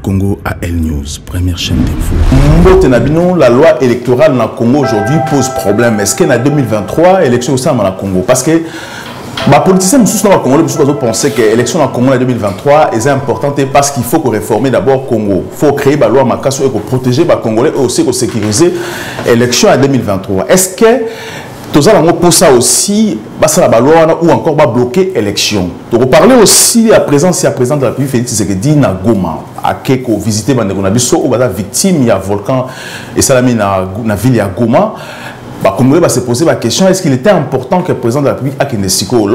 Congo AL News, première chaîne d'info. La loi électorale dans le Congo aujourd'hui pose problème. Est-ce qu'en 2023, l'élection au sein dans le Congo? Parce que les politiciens dans le Congo pensaient que l'élection dans le Congo en 2023 est importante parce qu'il faut réformer d'abord le Congo. Il faut créer la loi Makasso et protéger les Congolais et aussi sécuriser l'élection en 2023. Est-ce que tout ça pour ça aussi, la loi ou encore bloquer l'élection? Donc, on parlait aussi de la présence de la République Félix Tshisekedi na Goma, à Keko, visiter Bandegonabiso, ou la victime, il y a volcan et ça na ville à Goma. Congolais va se poser la question, est-ce qu'il était important que le président de la République a Kenesiko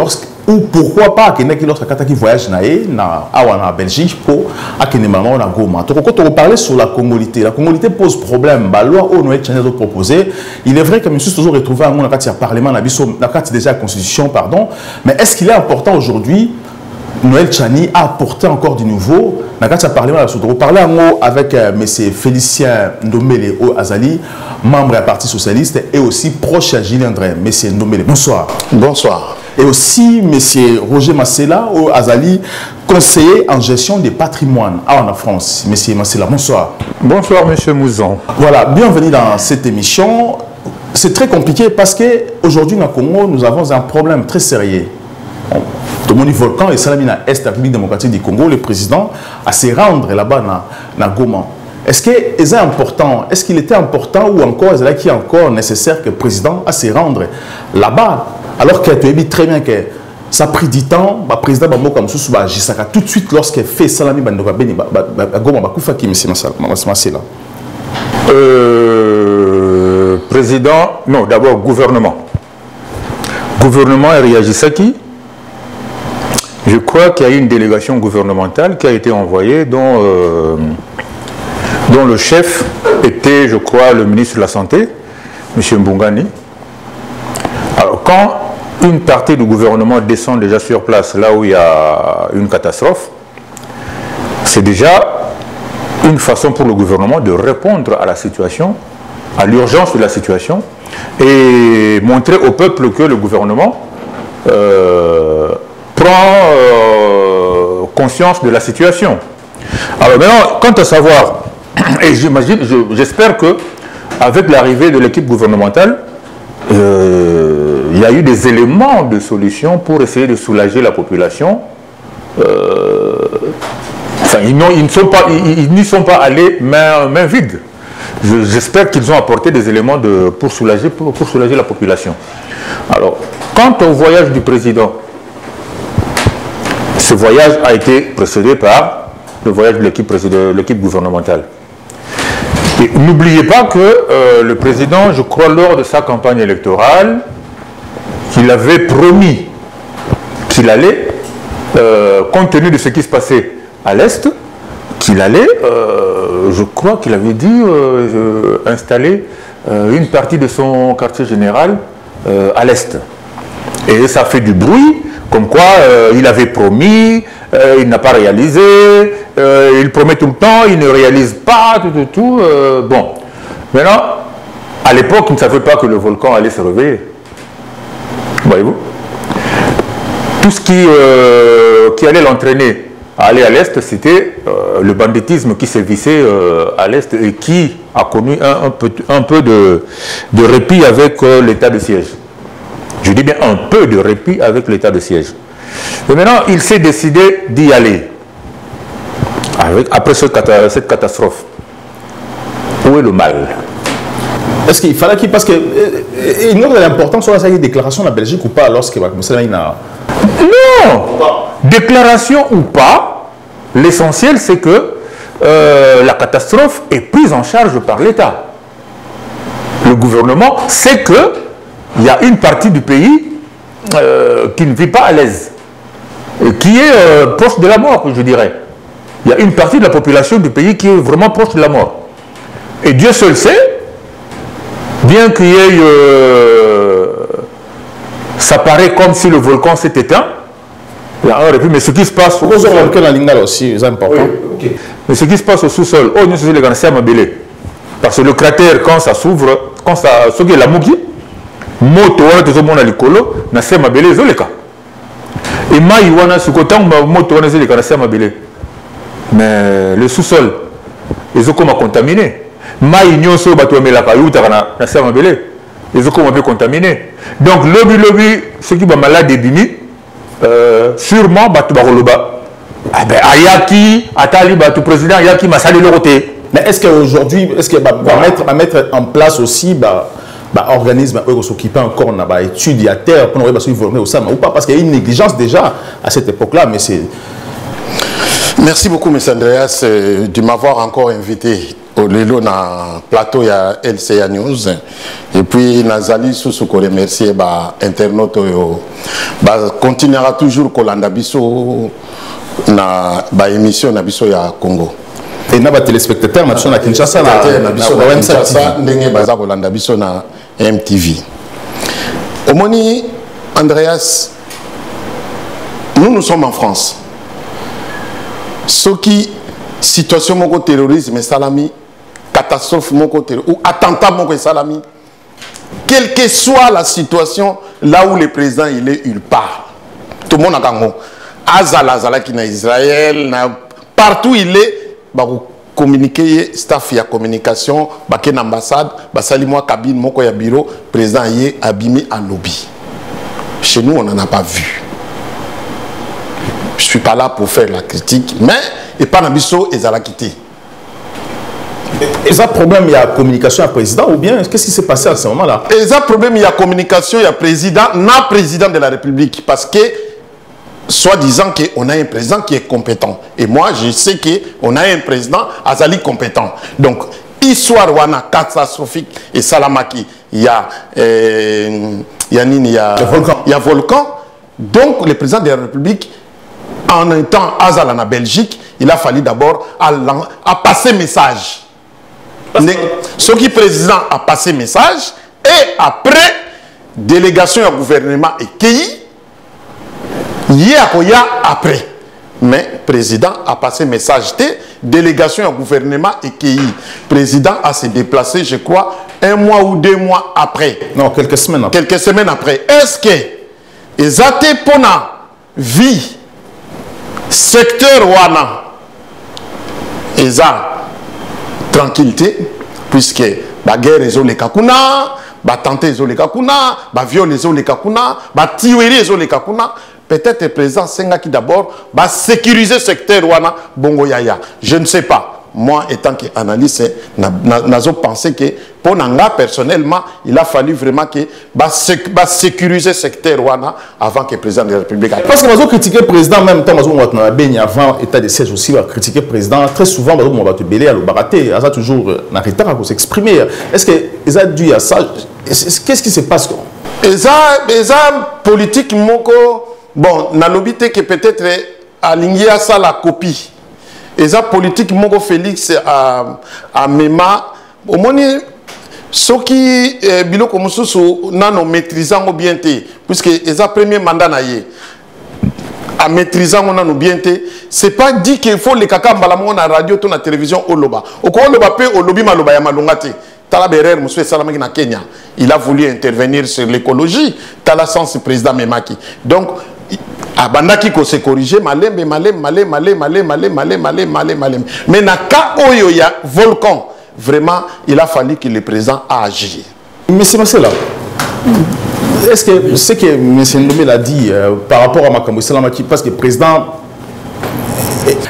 ou pourquoi pas lorsqu'il voyage en Belgique pour Akenemama na Goma. Donc quand on parlait sur la congolité pose problème. La loi où Noël Tchani a proposé, il est vrai que M. toujours retrouvé dans le Parlement, dans déjà la Constitution, pardon, mais est-ce qu'il est important aujourd'hui Noël Tchani a apporté encore du nouveau dans le Parlement? On parlait avec M. Félicien Ndomele Azali, membre du Parti Socialiste et aussi proche à Gilles André. M. Ndomele, bonsoir. Bonsoir. Et aussi M. Roger Massela Azali, conseiller en gestion des patrimoines en France. M. Massela, bonsoir. Bonsoir M. Mouzon. Voilà, bienvenue dans cette émission. C'est très compliqué parce qu'aujourd'hui dans le Congo, nous avons un problème très sérieux. Tout le monde volcan et Salamina Est, la République démocratique du Congo, le président a se rendre là-bas dans Goma. Est-ce que c'est important? Est-ce qu'il était important ou encore est-ce qu'il est encore nécessaire que le président a se rendre là-bas? Alors que tu as dit très bien que ça a pris du temps, le président Bamoka Moussou Gisaka tout de suite lorsqu'il fait Salami Bandoka Beni Goma Bakoufa qui c'est là. Président, non, d'abord gouvernement. Gouvernement et Riagisaki. Je crois qu'il y a eu une délégation gouvernementale qui a été envoyée dont le chef était, je crois, le ministre de la Santé, M. Mbungani. Alors, quand une partie du gouvernement descend déjà sur place, là où il y a une catastrophe, c'est déjà une façon pour le gouvernement de répondre à la situation, à l'urgence de la situation, et montrer au peuple que le gouvernement prend conscience de la situation. Alors maintenant, quant à savoir, et j'imagine, j'espère que avec l'arrivée de l'équipe gouvernementale, il y a eu des éléments de solution pour essayer de soulager la population. Enfin, ils n'y sont pas allés main vide. J'espère qu'ils ont apporté des éléments pour soulager la population. Alors, quant au voyage du président, ce voyage a été précédé par le voyage de l'équipe gouvernementale. Et n'oubliez pas que le président, je crois, lors de sa campagne électorale, qu'il avait promis qu'il allait, compte tenu de ce qui se passait à l'Est, qu'il allait, je crois qu'il avait dit, installer une partie de son quartier général à l'Est. Et ça fait du bruit. Comme quoi, il avait promis, il n'a pas réalisé, il promet tout le temps, il ne réalise pas, tout. Bon, maintenant, à l'époque, il ne savait pas que le volcan allait se réveiller. Voyez-vous? Tout ce qui allait l'entraîner à aller à l'Est, c'était le banditisme qui sévissait à l'Est et qui a connu un peu de répit avec l'état de siège. Je dis bien un peu de répit avec l'état de siège. Et maintenant, il s'est décidé d'y aller. Après cette catastrophe. Où est le mal? Est-ce qu'il fallait qu'il... Parce que... Il y a l'importance sur la déclaration de la Belgique ou pas lorsque... Non! Déclaration ou pas, l'essentiel c'est que la catastrophe est prise en charge par l'État. Le gouvernement sait que il y a une partie du pays qui ne vit pas à l'aise, qui est proche de la mort, je dirais. Il y a une partie de la population du pays qui est vraiment proche de la mort. Et Dieu seul sait, bien qu'il y ait... ça paraît comme si le volcan s'est éteint. Mais ce qui se passe au sous-sol... Mais ce qui se passe au sous-sol, parce que le cratère, quand ça s'ouvre, quand ça... la mouki, moto wana tozomona likolo na se mabele ezoleka et mai wana sikotango moto wana ezoleka na se mabele Mais le sous-sol, ils ont comment contaminé. Maï nyonso bato melaka yuta na serre belé. Ils ont comment peu contaminé. Donc lobby ceux qui sont malades et bimi sûrement bato bakoloba. Ah ben ayaki atali bato président ayaki masali le côté. Mais est-ce qu'aujourd'hui, est-ce qu'il va mettre en place aussi organisme qui s'occupe encore d'études à terre pour nous voir au Sama ou pas? Parce qu'il y a une négligence déjà à cette époque-là. Mais c'est... Merci beaucoup, M. Andreas, de m'avoir encore invité au Lelo na plateau il y a LCA News. Et puis, Nazali Sousouko remercier internaute continuera toujours Kolanda Bisso na émission na Bisso ya Congo. Et na téléspectateurs na Kinshasa na Kinshasa ndenge baza kolanda biso na MTV. Omoni Andreas, nous sommes en France. Ce qui situation moko terrorisme salami, catastrophe moko terrorisme ou attentat moko salami, quelle que soit la situation là où le président il part. Tout le monde a gagné. Azala qui na Israël, partout il est. Communiquer staff ya communication baken ambassade basali moi cabine moko ya bureau président yé abimi en lobby. Chez nous on n'en a pas vu. Je suis pas là pour faire la critique mais et pas nabiso ezala quitté. Est-ce un problème il y a communication à président ou bien qu'est-ce qui s'est passé à ce moment-là? Est-ce un problème il y a communication il y a président de la République parce que soi-disant qu'on a un président qui est compétent. Et moi, je sais qu'on a un président Azali compétent. Donc, histoire wana catastrophique et Salamaki, il y a volcan. Donc, le président de la République, en un temps Azala en Belgique, il a fallu d'abord à passer message. Ce qui président a passé message et après, délégation au gouvernement et Kei, après. Mais le président a passé message de délégation au gouvernement et qui le président a se déplacé, je crois, 1 mois ou 2 mois après. Non, quelques semaines après. Quelques semaines après. Est-ce que les athées pour la vie, secteur wana, ils ont tranquillité, puisque la guerre est les kakuna, la tente est les kakuna, la viol est les kakuna, la tuerie est les kakuna. Peut-être le président Senga qui d'abord va sécuriser le secteur Wana Bongo Yaya. Je ne sais pas. Moi, étant qu'analyste, je pense que pour Nanga, personnellement, il a fallu vraiment que va sécuriser le secteur Wana avant que le président de la République. Parce que nous avons critiqué le président, en même temps, nous avons béni avant l'état de siège aussi, critiqué le président. Très souvent, nous avons belé à l'Obaraté. Il a toujours un retard à s'exprimer. Est-ce qu'il a dû à ça? Qu'est-ce qui se passe? Il a politique moko. Bon, na lobité que peut-être aligné à ça la copie. Et ça politique Mogo Félix à Mema. Au moins, ce qui bilo comme ça, nano maîtrisant au bien té, puisque les premier mandat naïe à maîtrisant on a nos bien té. C'est pas dit qu'il faut les caca balamon na radio, ton na télévision au loba. Au quoi le bapé au lobby maloba ya malungate. Talaberer Moussoué Salamaki na Kenya. Il a voulu intervenir sur l'écologie. Tala sens président Memaki. Donc Abandaki ko se corriger malem. Mais na ka oyo ya volcan vraiment il a fallu que le président a agi. Mais c'est là. Est-ce que ce que M. Ndomé l'a dit par rapport à Makambo Salamaki, parce que le président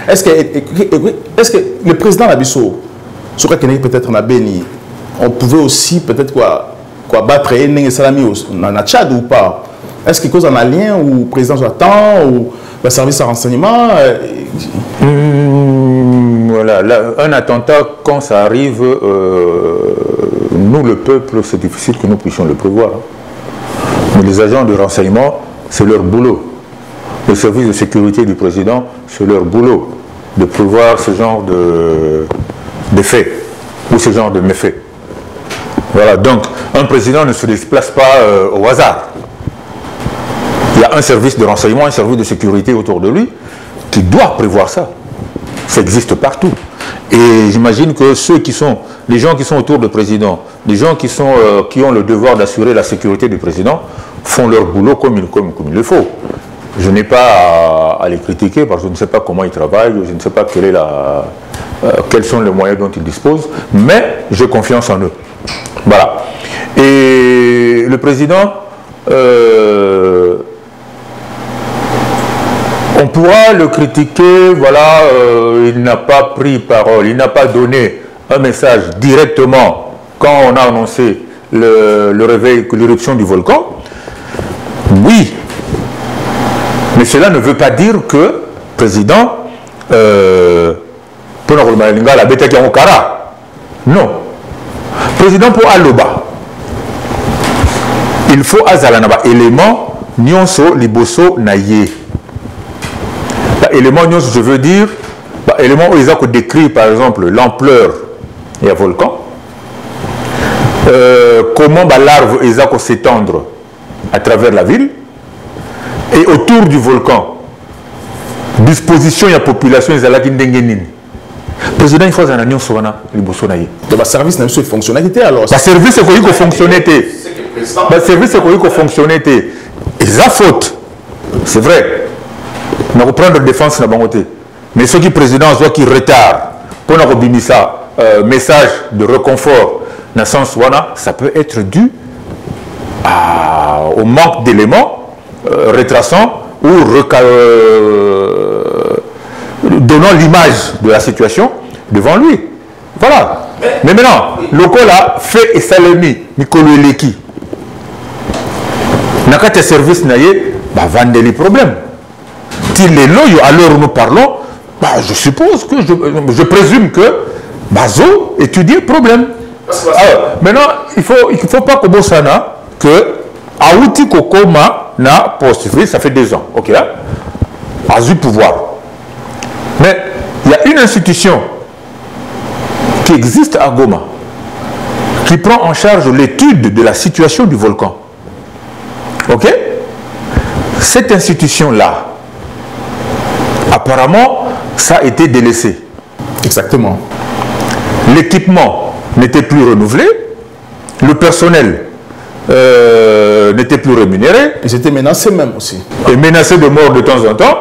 est-ce que le président Nabiso sur peut-être na Beni on pouvait aussi peut-être quoi battre Nenge Salami na Tchad ou pas? Est-ce qu'il cause un lien ou le président j'attend ou le service de renseignement? Voilà, là, un attentat, quand ça arrive, nous, le peuple, c'est difficile que nous puissions le prévoir. Mais les agents de renseignement, c'est leur boulot. Le service de sécurité du président, c'est leur boulot de prévoir ce genre de faits ou ce genre de méfaits. Voilà, donc un président ne se déplace pas au hasard. Il y a un service de renseignement, un service de sécurité autour de lui qui doit prévoir ça. Ça existe partout. Et j'imagine que les gens qui sont autour du président, les gens qui ont le devoir d'assurer la sécurité du président, font leur boulot comme il le faut. Je n'ai pas à les critiquer parce que je ne sais pas comment ils travaillent, je ne sais pas quels sont les moyens dont ils disposent, mais j'ai confiance en eux. Voilà. Et le président, on pourra le critiquer, voilà, il n'a pas pris parole, il n'a pas donné un message directement quand on a annoncé le réveil, l'éruption du volcan. Oui, mais cela ne veut pas dire que le président, non. Président pour Aloba, il faut azalanaba élément nyonso liboso naye. Élément nyonso, je veux dire, élément où ils ont décrit par exemple l'ampleur et un volcan, comment l'arbre ils ont s'étendre à travers la ville et autour du volcan. Disposition et la population ils ont la président il faut un agneau sur le service n'a pas fonctionnalité alors. Le service est qu'on fonctionnalité. Le service est qu'on fonctionnalité. Ils ont faute. C'est vrai. On va prendre défense na bangoté. Mais ce qui président soit qui retard pour nous obtenir ça message de réconfort dans le sens wana ça peut être dû au manque d'éléments retraçant ou donnant l'image de la situation devant lui. Voilà. Mais maintenant, le col a fait et salami, Mikolo Eleki. N'a qu'à tes services naïe, vendre les problèmes. S'il est là, à l'heure où nous parlons, je suppose que, je présume que Bazo étudie le problème. Alors, maintenant, il faut pas que Bossana, que Aouti Kokoma n'a poursuivi, ça fait 2 ans, ok, a eu pouvoir. Mais il y a une institution qui existe à Goma, qui prend en charge l'étude de la situation du volcan. Ok? Cette institution-là, apparemment, ça a été délaissé. Exactement. L'équipement n'était plus renouvelé, le personnel n'était plus rémunéré. Ils étaient menacés même aussi. Et menacés de mort de temps en temps.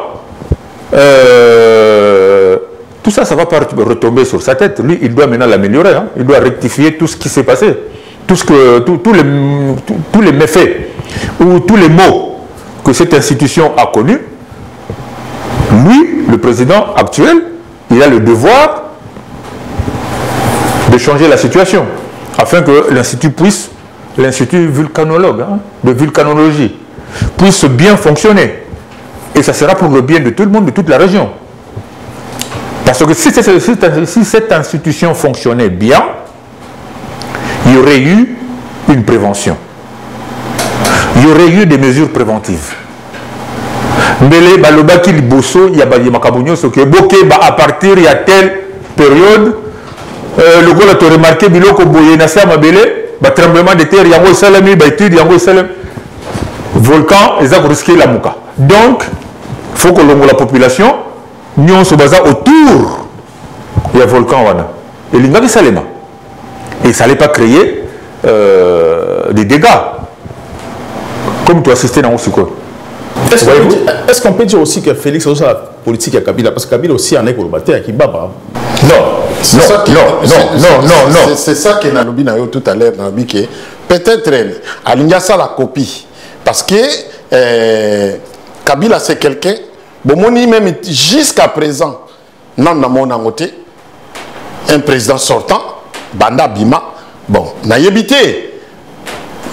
Tout ça, ça va pas retomber sur sa tête. Lui, il doit maintenant l'améliorer. Hein. Il doit rectifier tout ce qui s'est passé. Tous les méfaits ou tous les maux que cette institution a connus. Lui, le président actuel, il a le devoir de changer la situation afin que l'institut puisse, l'institut vulcanologue, hein, de vulcanologie, puisse bien fonctionner. Et ça sera pour le bien de tout le monde, de toute la région. Parce que si cette institution fonctionnait bien, il y aurait eu une prévention. Il y aurait eu des mesures préventives. Mais les balobaki liboso, il y a à partir de telle période, le gars a remarqué biloko boye na sa mabele, tremblement de terre, yango salami, étude, yango salami, volcan, ils ont risqué la mouka. Donc, il faut que la population nous se base autour du volcan wana. Et l'ingaki salema. Et ça n'allait pas créer des dégâts. Comme tu assistais dans Ousiko. Est-ce qu'on peut dire aussi que Félix a la politique à Kabila? Parce que Kabila aussi en est pour le battre à Kibaba. Non. C'est ça que Nalobi n'a eu tout à l'heure. Peut-être Alingasa la copie. Parce que Kabila c'est quelqu'un. Bon, même jusqu'à présent, non, un président sortant, Banda Bima, bon, n'a évité.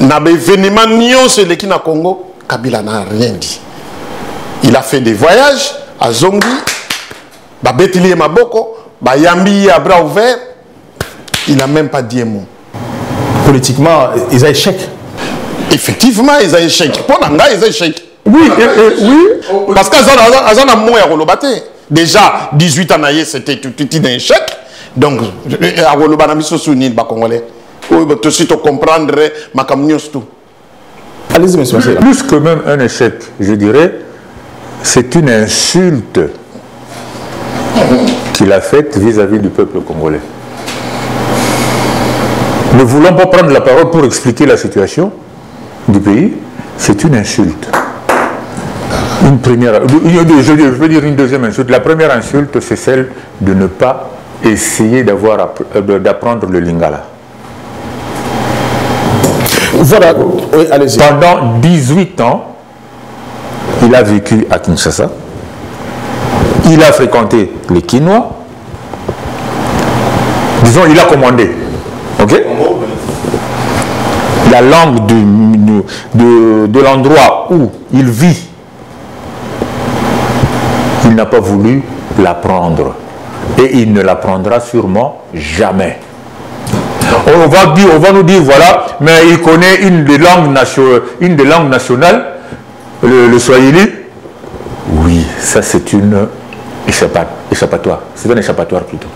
N'a événement nion sur le Kina Congo, Kabila n'a rien dit. Il a fait des voyages à Zongi, Betili et Maboko, Yambi à bras ouverts. Il n'a même pas dit un mot. Politiquement, ils ont échec. Effectivement, ils ont échec. Pour Nanga, ils ont échec. Oui, oui. Parce qu'Azan a moins à déjà, 18 ans, c'était tout un échec. Donc, à Rolobana, je suis Congolais. Tout suite, comprendre ma tout. Allez-y, monsieur. Plus que même un échec, je dirais, c'est une insulte qu'il a faite vis-à-vis du peuple congolais. Ne voulant pas prendre la parole pour expliquer la situation du pays, c'est une insulte. Une première, je veux dire une deuxième insulte. La première insulte, c'est celle de ne pas essayer d'apprendre le lingala. Voilà, oui, allez-y. Pendant 18 ans, il a vécu à Kinshasa. Il a fréquenté les Kinois. Disons, il a commandé. Ok? La langue de l'endroit où il vit, il n'a pas voulu l'apprendre. Et il ne l'apprendra sûrement jamais. On va nous dire, voilà, mais il connaît une des langues nationales, le swahili. Oui, ça c'est une échappatoire. C'est un échappatoire plutôt.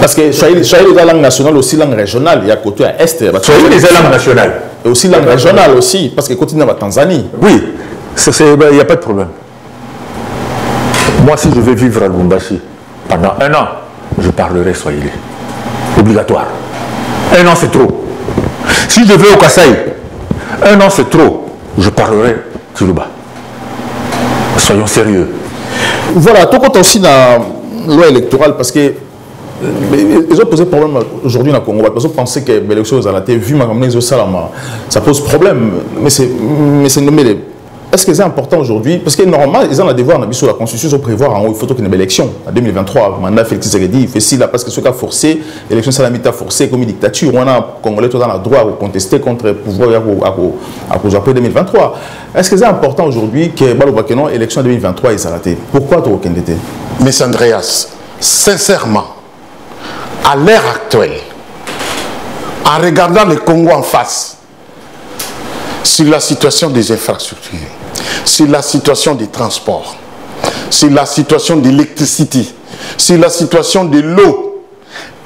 Parce que Swahili est la langue nationale, aussi langue régionale. Il y a côté à Est. Swahili est la langue nationale. Et aussi langue régionale aussi, parce qu'il continue en Tanzanie. Oui, il n'y a pas de problème. Moi, si je vais vivre à Lubumbashi pendant 1 an, je parlerai swahili. Obligatoire. 1 an, c'est trop. Si je vais au Kasaï, 1 an, c'est trop. Je parlerai Tshilouba. Soyons sérieux. Voilà, tout compte aussi dans la loi électorale, parce que ils ont posé problème aujourd'hui au Congo. Parce qu'on pensait que l'élection aux Alatés, vu ma ça pose problème. Mais c'est nommé. Est-ce que c'est important aujourd'hui? Parce que normalement, ils ont le devoir, sur la Constitution, de prévoir en haut, il faut qu'il y ait une élection en 2023. Le mandat Félix Tshisekedi, il fait ci là, parce que ce cas forcé, l'élection salamita forcée, comme une dictature, on a Congolais tout dans le droit de contester contre le pouvoir après 2023. Est-ce que c'est important aujourd'hui que l'élection 2023 est arrêtée? Pourquoi tu as aucun été? Mais Andreas, sincèrement, à l'ère actuelle, en regardant le Congo en face, sur la situation des infrastructures, sur la situation des transports, sur la situation de l'électricité, sur la situation de l'eau,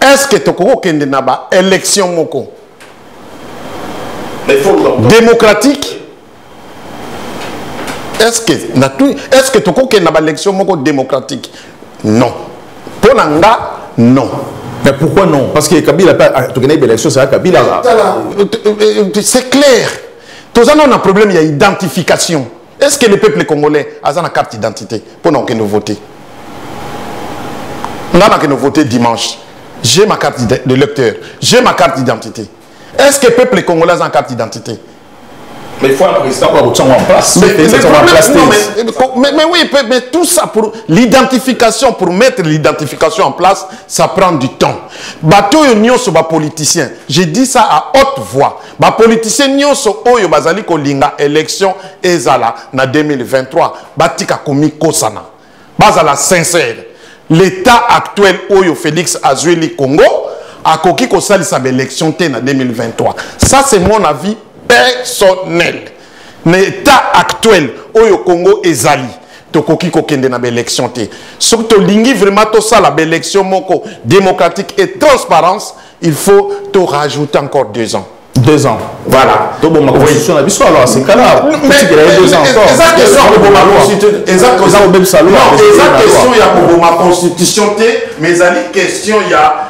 est-ce que tu as une élection démocratique? Est-ce que tu as une élection démocratique? Non. Pour l'anga, non. Mais pourquoi non? Parce que Kabila n'a pas une élection, c'est Kabila. C'est clair. Tous on a un problème, il y a identification. Est-ce que le peuple congolais a une carte d'identité pour nous voter? On a nous voter dimanche. J'ai ma carte de lecteur. J'ai ma carte d'identité. Est-ce que le peuple congolais a une carte d'identité? Mais il faut un président pour avoir en place. Mais oui, mais tout ça pour l'identification, pour mettre l'identification en place, ça prend du temps. Bateau union sur les politiciens. J'ai dit ça à haute voix. Les politiciens union sur Oyo Bazali Kolinga élection ezala na 2023. Batika komi kosana. Bazala sincère. L'état actuel Oyo Félix Azweli Congo a koki kosali sa élection té na 2023. Ça c'est mon avis personnel. L'état actuel au Congo ezali tokoki kokende na élection té. Surtout lingi vraiment tout ça la élection moko démocratique et transparence, il faut te rajouter encore 2 ans. 2 ans. Voilà. Donc bon, ma constitution alors c'est cas-là. Mais 2 ans encore. Exactement pour ma constitution. Exactement. Même ça. Non, question il y a pour ma constitution té, mais ali question il y a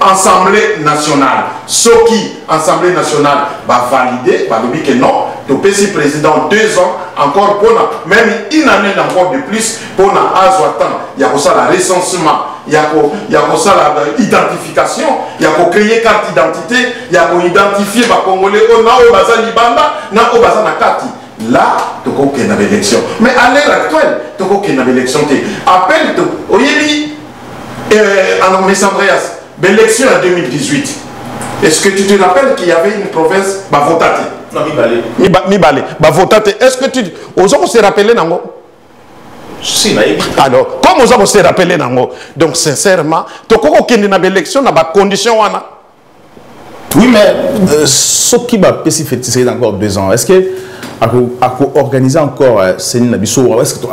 Assemblée nationale. Ce qui, Assemblée nationale, va valider, va dire que non, tu peux si président 2 ans, encore pour même 1 année encore de plus, pour temps. Il y a ça la recensement, il y a ça la identification, il y a créer carte d'identité, il y a identifier les Congolais, on a au bazar Libanda, na au bazar Nakati. Là, tu as une élection. Mais à l'heure actuelle, tu as une élection. Appelle, Oyeli, M. Andreas. L'élection en 2018, est-ce que tu te rappelles qu'il y avait une province Bavotate? Non, Mibale. Bavotate. Est-ce que tu... Osons se rappeler Nango? Si, alors, comme osons se rappeler Nango? Donc, sincèrement, tu as une élection dans des conditions. Oui, mais ce qui va spécifier encore 2 ans, est-ce que à organiser encore Céline Nabisso, est-ce que tu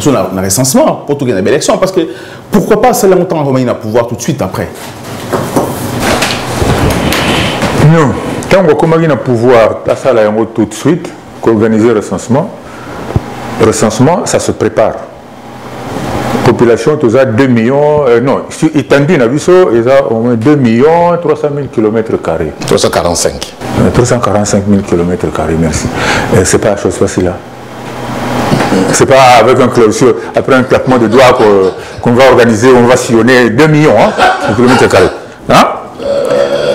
as un recensement pour tout gagner l'élection? Parce que pourquoi pas celle longtemps Romain à pouvoir tout de suite après? Non, quand on commence à pouvoir passer à tout de suite, organiser le recensement, ça se prépare. Population, tu as 2 millions, non, Itandi Nabisso, il a au moins 2 300 000 km². 345. 345 000 km², merci. C'est pas la chose facile là. C'est pas avec un clôture, après un claquement de doigts qu'on va organiser, on va sillonner 2 millions de kilomètres carrés. Hein?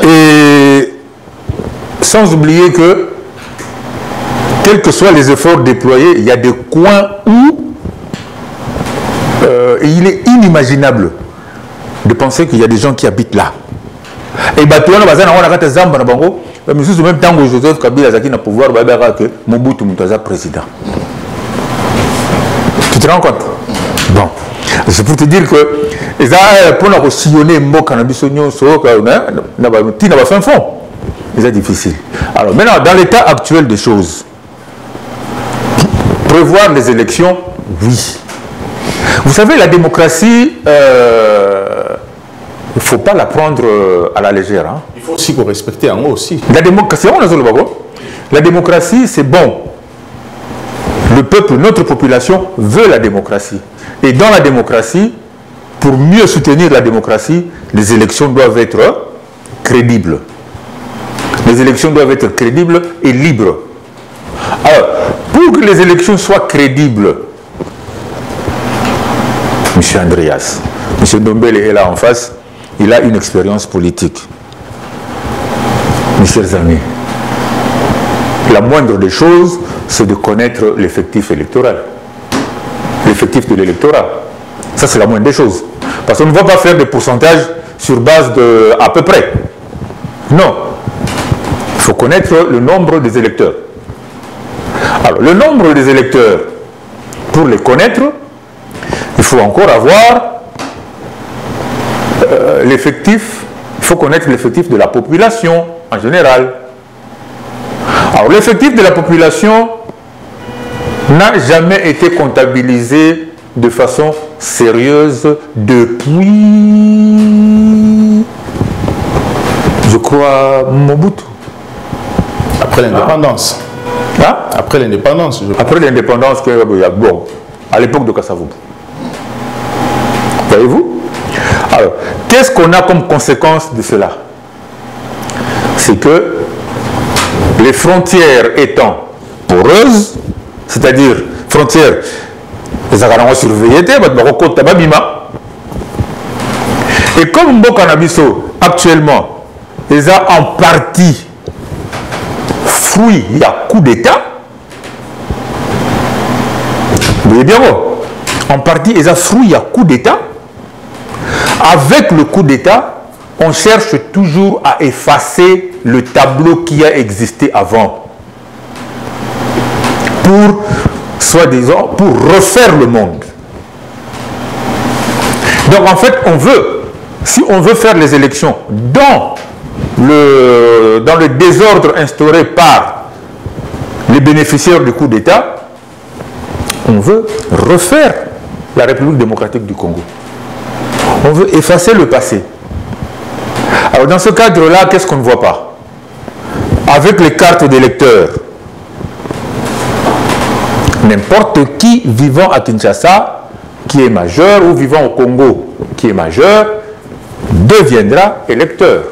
Et sans oublier que, quels que soient les efforts déployés, il y a des coins où il est inimaginable de penser qu'il y a des gens qui habitent là. Et Batouana, mais en même temps que Joseph Kabila a le pouvoir, que Mobutu est président. Tu te rends compte? Bon. C'est pour te dire que pour sillonner un cannabis, c'est difficile. Alors maintenant, dans l'état actuel des choses, prévoir les élections, oui. Vous savez, la démocratie, il ne faut pas la prendre à la légère. Hein. Il faut aussi qu'on respecte en haut aussi. La démocratie, c'est bon. Le peuple, notre population veut la démocratie. Et dans la démocratie, pour mieux soutenir la démocratie, les élections doivent être crédibles. Les élections doivent être crédibles et libres. Alors, pour que les élections soient crédibles, M. Andreas, M. Ndombele est là en face, il a une expérience politique. Mes chers amis, la moindre des choses, c'est de connaître l'effectif électoral. L'effectif de l'électorat. Ça, c'est la moindre des choses. Parce qu'on ne va pas faire des pourcentages sur base de à peu près. Non. Il faut connaître le nombre des électeurs. Alors, le nombre des électeurs, pour les connaître, il faut encore avoir l'effectif, il faut connaître l'effectif de la population en général. Alors, l'effectif de la population n'a jamais été comptabilisé de façon sérieuse depuis, je crois, Mobutu. Après l'indépendance. Hein? Après l'indépendance. Après l'indépendance, bon, à l'époque de Kasavubu. Voyez-vous? Alors, qu'est-ce qu'on a comme conséquence de cela? C'est que les frontières étant poreuses, c'est-à-dire frontières, les Agarans surveillés, et comme Mbokanabiso, actuellement, ils ont en partie fruit, il y a coup d'État. Vous voyez bien, en partie, ils ont fruit, il y a coup d'État. Avec le coup d'État, on cherche toujours à effacer le tableau qui a existé avant. Pour, soi-disant, pour refaire le monde. Donc en fait, on veut, si on veut faire les élections dans le désordre instauré par les bénéficiaires du coup d'État, on veut refaire la République démocratique du Congo. On veut effacer le passé. Alors dans ce cadre-là, qu'est-ce qu'on ne voit pas? Avec les cartes d'électeurs, n'importe qui vivant à Kinshasa, qui est majeur, ou vivant au Congo, qui est majeur, deviendra électeur.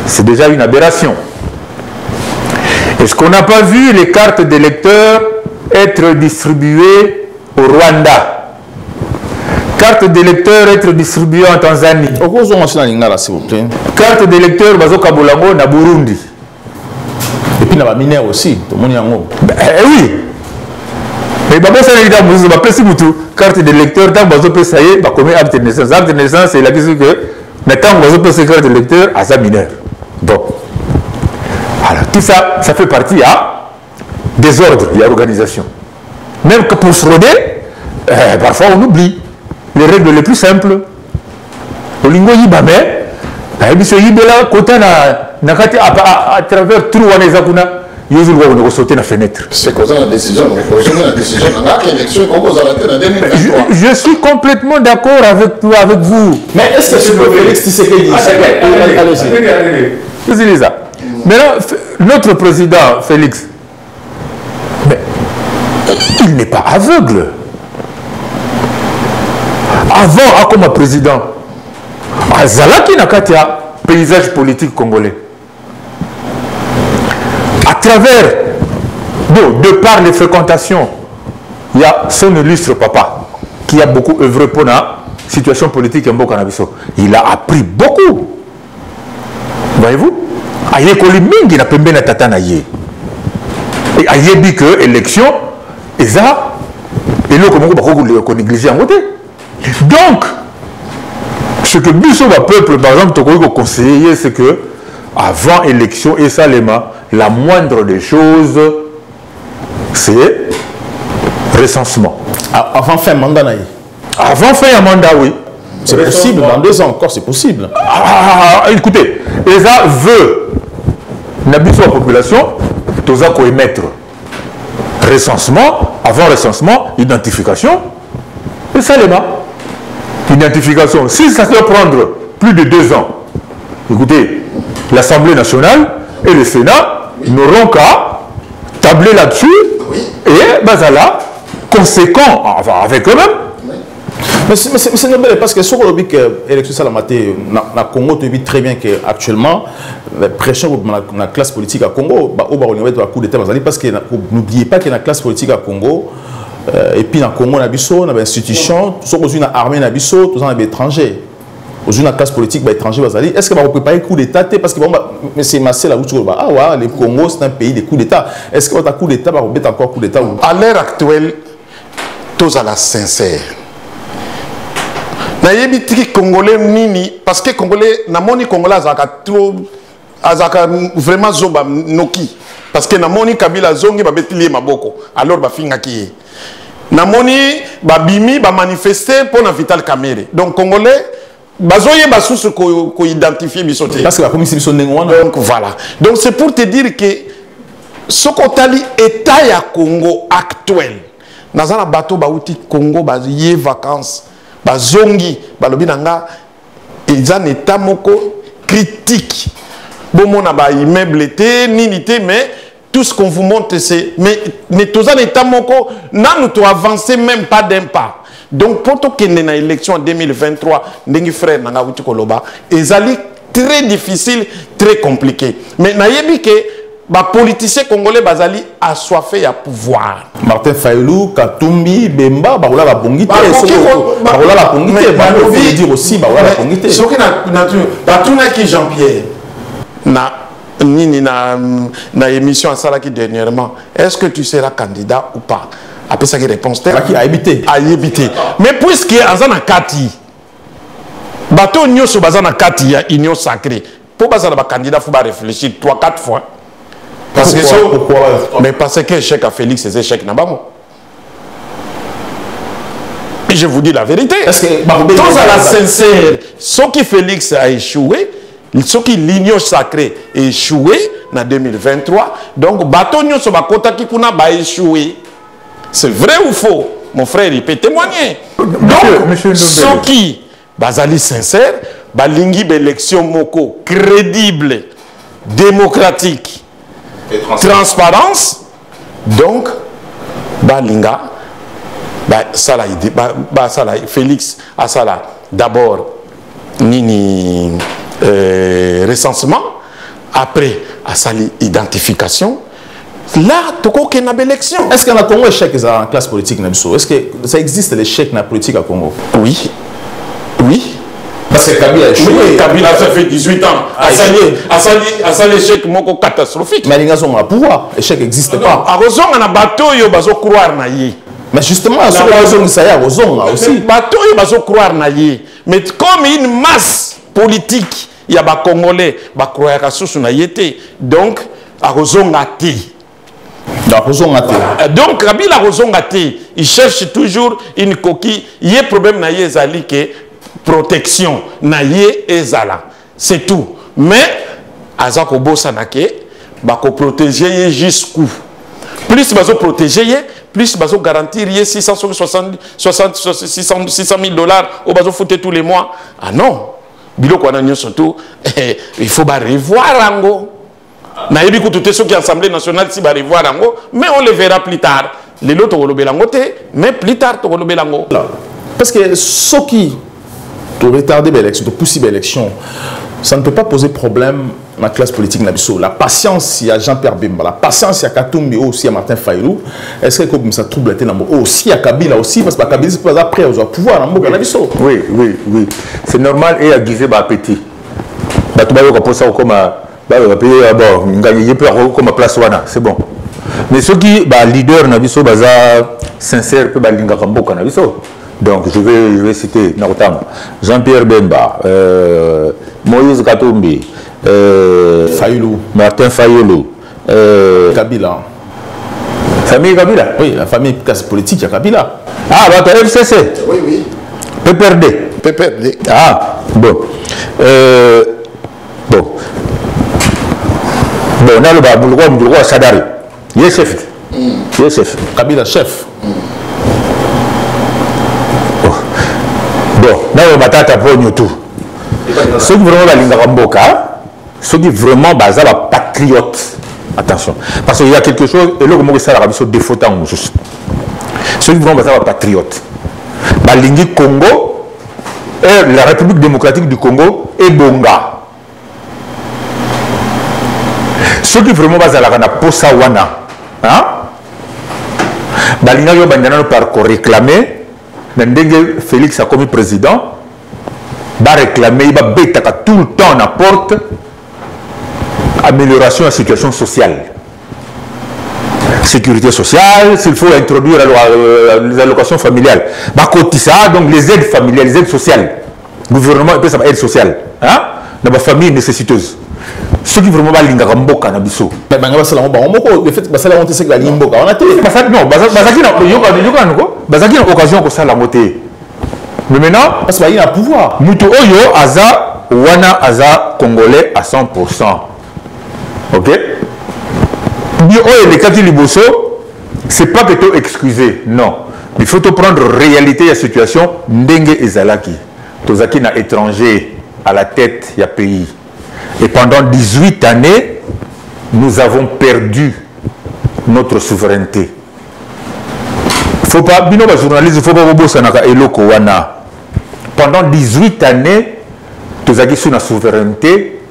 C'est déjà une aberration. Est-ce qu'on n'a pas vu les cartes d'électeurs être distribuées au Rwanda? Carte d'électeur être distribuée en Tanzanie. Carte d'électeur Bazo Kabolango na Burundi. Et puis il y a des mineurs aussi. Oui. Mais ça carte d'électeur, tant que ça y est, comme acte de naissance. Acte de naissance, c'est la question que maintenant, on va carte d'électeur à sa mineur. Bon. Alors, tout ça, ça fait partie à désordre, il y a organisation. Même que pour frauder, parfois on oublie les règles les plus simples. Au lingo yibame, monsieur yibela kota à travers trou à nezakuna, yozu va on sauter la fenêtre. C'est quoi la décision? Je suis complètement d'accord avec vous. Mais est-ce que c'est le Félix Tshisekedi? Allez-y. Maintenant, notre président Félix, mais il n'est pas aveugle. Avant, comme président, Azalaki Nakatia, paysage politique congolais. À travers, de par les fréquentations il y a son illustre papa, qui a beaucoup œuvré pour la situation politique en Bokanabiso. Il a appris beaucoup. Voyez-vous? Il y a mingi na pembe na tata na ye. Et il y a dit que l'élection, et ça, et là, comment on peut négliger en côté. Donc, ce que Bissot va peuple, par exemple, te conseiller, c'est que avant élection, et ça, la moindre des choses, c'est recensement. Avant fin mandat, avant fin mandat, oui. C'est possible, dans 2 ans encore, c'est possible. Écoutez, ESA veut, n'habite la population, tous à émettre recensement, avant recensement, identification, et ça identification. Si ça doit prendre plus de 2 ans, écoutez, l'Assemblée nationale et le Sénat n'auront qu'à tabler là-dessus, et là, conséquent, enfin, avec eux-mêmes. Mais c'est normal parce que sur le but que l'élection Salamate, na Congo, tu vis très bien qu'actuellement, la pression dans la classe politique à Congo, au niveau de la coup d'État, parce que n'oubliez pas qu'il y a une classe politique à Congo, et puis dans le Congo, on a une institution, sur une armée, on a des étrangers. Dans une classe politique étranger, est-ce que va préparer un coup d'État? Parce que c'est massé là où tu vois, ah ouais, le Congo, c'est un pays de coups d'État. Est-ce que votre coup d'État va remettre encore coup d'État? À l'heure actuelle, tous à la sincère. Nayebi Congolais nini parce que Congolais namoni Congolais azaka vraiment zoba noki parce que namoni Kabila zongi ba betili maboko alors ba finga ki namoni ba bimi ba manifester pour na Vital Kamerhe donc Congolais bazoye ba sous ko identifier bisoté parce que la commission donc voilà donc c'est pour te dire que sokotali état ya Congo actuel nazana bateau ba uti Congo ba yé vacances bazongi balobi nanga ezan état moko critique bomona ba immeuble té nini té mais tout ce qu'on vous montre c'est mais tous en état moko nanu to avancer même pas d'un pas donc pour to kende na élection en 2023 ndengi frère nanga uti koloba ezali très difficile très compliqué mais nayebi que les politiciens congolais bazali assoiffés à pouvoir. Martin Fayulu, Katumbi, Bemba, barola la bongité. Barola la bongité. Barola dire aussi barola la bongité. Ce qui n'a qui Jean-Pierre na émission à Salaki dernièrement. Est-ce que tu seras candidat ou pas? Après ça qui réponse qui a habité. A habité. Mais puisque Azana Kati, bateau nyoso bazana Kati ya union sacrée. Pour bazana ba candidat faut réfléchir 3-4 fois. Parce pourquoi? Mais parce que l'échec à Félix, c'est échec Nabamo. Et je vous dis la vérité. Tous à la sincère, ce qui Félix a échoué, ce qui l'union sacrée a échoué en 2023, donc Batonio sur Bakota qui a échoué. C'est vrai ou faux? Mon frère, il peut témoigner. Donc, ce qui, Bazali sincère, Balingi élection moko crédible, démocratique, transparence, donc Balinga Salah Félix a Salah d'abord nini recensement, après à Sali identification. Là, tu as une élection. Est-ce qu'il y a un Congo échec en classe politique? Est-ce que ça existe l'échec dans la politique à Congo? Oui. Oui. Parce que Kabila a échoué. Oui, Kabila, ça fait 18 ans. À ça, l'échec est catastrophique. Mais les gars ont un pouvoir. L'échec n'existe pas. À Rozon, on a un bateau, il va croire. Mais justement, sur la Rozon, ça y est, Rozon aussi. Le bateau, il va croire. Mais comme une masse politique, il y a des Congolais qui croient que donc, à Rozon, donc, Kabila Rozon, il cherche toujours une coquille. Il y a un problème, que protection naie ezala c'est tout mais azako bosanake bako protéger jusqu'où plus bazo protéger plus bazo garantir 660 600 000 dollars au bazo foutre tous les mois ah non biloko wana surtout il faut ba revoir ango na yebi ko tout ce qui assemblée nationale si ba revoir ango mais on le verra plus tard les loto kolobelango te mais plus tard to kolobelango parce que ce qui pour retarder l'élection, pour pousser l'élection, ça ne peut pas poser problème dans la classe politique nabiso. La patience, il y a Jean-Pierre Bemba, la patience, il y a Katumbi, aussi il y a Martin Fayulu. Est-ce que ça trouble aussi il y a Kabila aussi, parce que Kabila, c'est pas après, on doit pouvoir dans le nabiso. Oui, oui, oui. C'est normal et à guiser appétit. Tu vas pour ça comme comme place wana, c'est bon. Mais ceux qui leader nabiso baza sincère peut balinga kamboka nabiso. Donc je vais citer notamment Jean-Pierre Bemba, Moïse Katumbi, Fayulu, Martin Fayulu, Kabila. Famille Kabila. Oui, la famille politique, il y a Kabila. Ah, bah, FCC. Oui, oui. PPRD. PPRD. Ah, bon. Bon. Bon, on a le roi Sadari. Il est chef. Il est chef. Kabila, chef. Bon, là, on va t'apprendre tout. Ceux qui vraiment balingaka mboka, ceux qui vraiment basent la patriote. Attention, parce qu'il y a quelque chose, et là, comment ça la rabiso défaut en juste. Ceux qui vraiment basent la patriote. Balingi Congo, et la République démocratique du Congo et Bonga. Ceux qui vraiment basent la posa wana, hein? Balinga yo bandana par réclamer. Ndenge Félix a commis président, va réclamer, il va bêter tout le temps à porte amélioration de la situation sociale. Sécurité sociale, s'il faut introduire les allocations familiales. Bah, côté ça, donc les aides familiales, les aides sociales. Le gouvernement appelle ça aide sociale. Hein? Dans ma famille nécessiteuse. Ceux qui vraiment va linga ramboka na biso. Mais banga sala mba omoko le fait que sala monte c'est que la limboka. On a été non, bazaki na occasion ko sala moté. Mais maintenant parce qu'il y a un pouvoir. Mutu oyo aza wana aza congolais à 100%. OK? Bi oyo le kati liboso, c'est pas que tu excusé, non. Il faut te prendre réalité la situation ndenge ezalaki. Tozaki na étranger à la tête ya pays. Et pendant 18 années, nous avons perdu notre souveraineté. Il ne faut pas, bino ba journaliste, il faut pas bobo sanaka eloko wana. Pendant 18 années, nous avons sur la souveraineté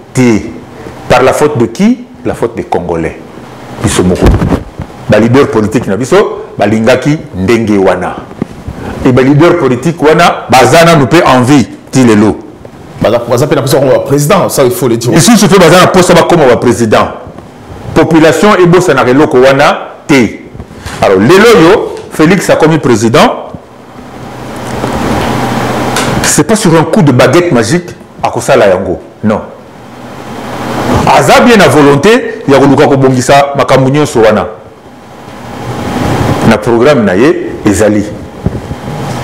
par la faute de qui? La faute des Congolais. Bisomoko. Le leader politique na biso, balingaki ndenge wana. Et le leader politique wana, bazana nous peut envie tilelo. Président, ça il faut le dire. Ici, je fais un poste comme président. Population et bossa na reloko wana té. Alors, Leloyo, Félix a commis président. C'est pas sur un coup de baguette magique à Kosala Yango. Non. Aza bien à volonté, il y a Luka Kobongisa, Makamunyo Sowana. Na programme naye, Ezali.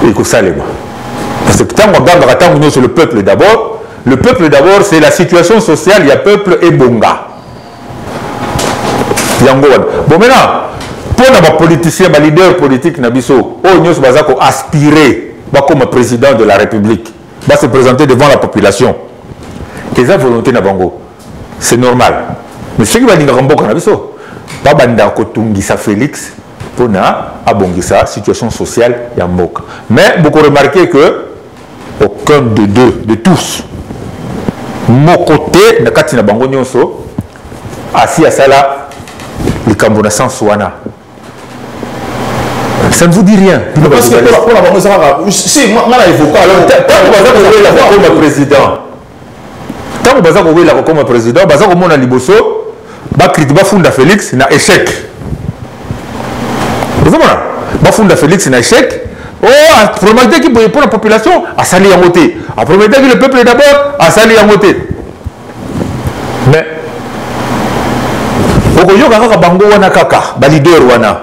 Et Kosalema. Parce que tant qu'on a sur le peuple d'abord, c'est la situation sociale, il y a peuple et bonga. Bon maintenant, pour les politiciens, les leaders politiques, ils vont aspirer comme président de la République, va se présenter devant la population. Et ça, volonté na bango. C'est normal. Mais ceux qui vont dire pas banda kotungisa Félix pour na abongisa situation sociale ya mboka. Mais beaucoup remarqué que aucun de deux, de tous, mon côté, na kati na bango nyonso, assis à ça là, le Cambona sans Souana. Ça ne vous dit rien. Parce que pour la bango, si, moi, je l'ai évoqué. Alors, tant que comme président, tant que vous avez comme président, vous avez comme liboso, vous funda Félix na échec. Vous voyez, funda Félix na échec. Oh, promettait qu'il pour la population, à salir en côté. À promettait que le peuple d'abord, à salir en côté. Mais, Okoyo kaka bango wana kaka, ba leader wana.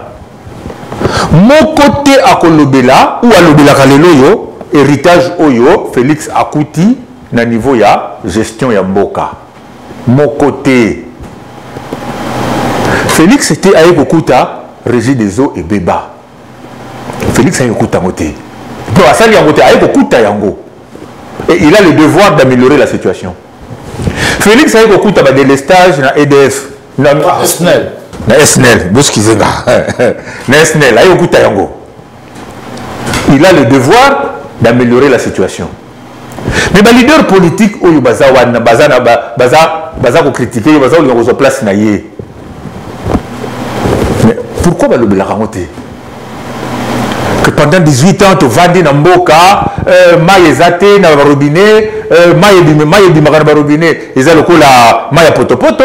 Mon côté à Kolobela ou à Lobela Kaleloyo, héritage Oyo, Félix Akouti, na niveau ya gestion ya mboka. Mon côté. Félix était avec Okuta, Régie des eaux et Béba. Félix a écouté Moté. Et il a le devoir d'améliorer la situation. Félix a écouté des délestages dans EDF. Dans SNEL. Il a le devoir d'améliorer la situation. Mais les leaders politiques, où ils ont critiqué, ils ont place. Mais pourquoi le raconter? Que pendant 18 ans, tu vas dans Mboka, maille zate na robinet, maille bimagana robinet, ils ont le la maille potopoto,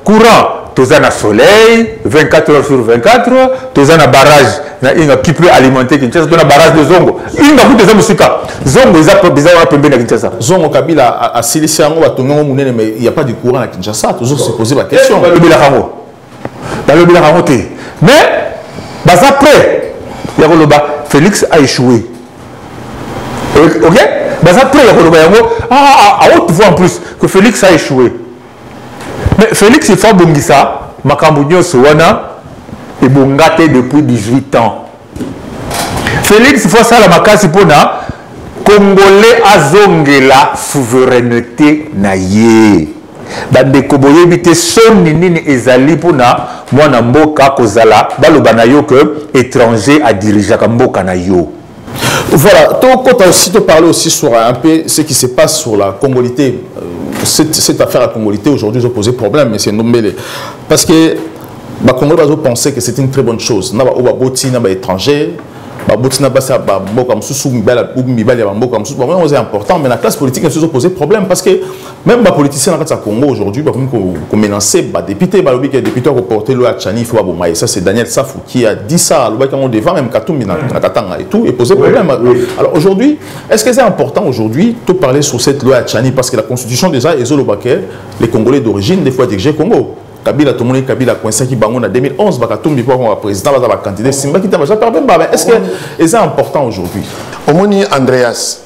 courant, tu as un soleil, 24 heures sur 24, tu as un barrage qui peut alimenter Kinshasa, tu as un barrage de Zongo. Il y a beaucoup de Musika. Zongo, ils ont besoin de Kinshasa. Zongo Kabila a silencié un mot, mais il n'y a pas de courant à Kinshasa. Toujours se poser la question. Dans le Bilarango. Mais, après, Félix a échoué. Ok? Après, à haute voix en plus, que Félix a échoué. Mais Félix, il faut que ça, Makambunyo Sowana, et Bongate depuis 18 ans. Félix, il faut ça la makasi pour na Congolais azongela souveraineté naye. Bande koboye bité soni nini ezali pour na mwana mboka kozala baloba na yo que étranger a dirigé mboka na yo. Voilà, tu as aussi parlé aussi sur un peu ce qui se passe sur la congolité. Cette affaire à congolité aujourd'hui, ils ont posé problème, mais c'est nommé. Parce que les Congolais ont pensé que c'était une très bonne chose. Ils ont des étrangers, c'est important, mais la classe politique a posé problème parce que même les politiciens dans le Congo aujourd'hui, ont menacé les députés, les députés ont porté le Tchani, et ça c'est Daniel Safou qui a dit ça, devant même Katoumbi et tout, et posé problème. Alors aujourd'hui, est-ce que c'est important aujourd'hui de parler sur cette loi Tchani parce que la constitution déjà est les Congolais d'origine, des fois dirigés Congo. Kabila, tout le monde Kabila, qui bangon en 2011, Bakatumbi pour le président, va candidat, Simba qui t'a est-ce que c'est important aujourd'hui? Omoni Andreas,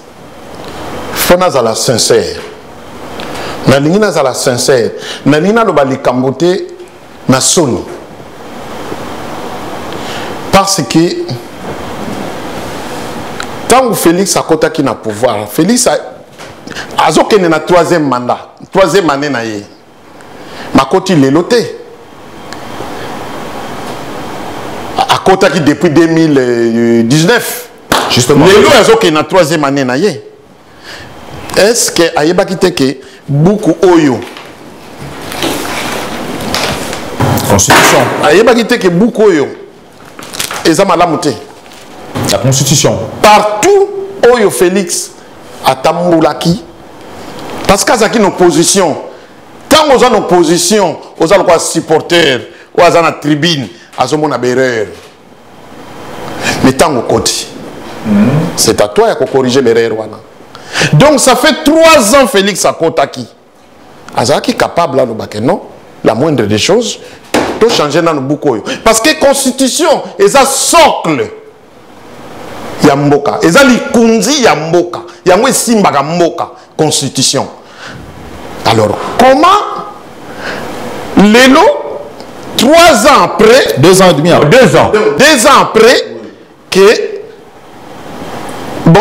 fona za la sincère. Na lingina za la sincère. Na lingina lo bali kambote na soni. Parce que tant que Félix a kotaki na pouvoir, Félix a zokene na troisième mandat, troisième année na ye. Makoti leloté. À côté qui depuis 2019. Justement. Les lois qui na troisième année na ye. Est-ce que ayeba kiteke beaucoup oyo. Constitution. Ayeba kiteke beaucoup oyo. Ezama lamuté. La constitution. Partout oyo Félix atamboulaki. Parce qu'à une opposition. Tant aux en opposition, aux en supporters, aux en tribune, à ce moment erreur. Mais tant au côté, c'est à toi de corriger l'erreur. Donc ça fait 3 ans Félix a Kotaki. Azaki capable là, non, la moindre des choses, de changer dans le boucoyo. Parce que la constitution est un socle. Yamboka. Et ça likunzi Yamboka. Yamwe simbaga Mboka. Constitution. Alors, comment Lélo, 3 ans après, 2 ans et demi après, 2 ans après, que, bon,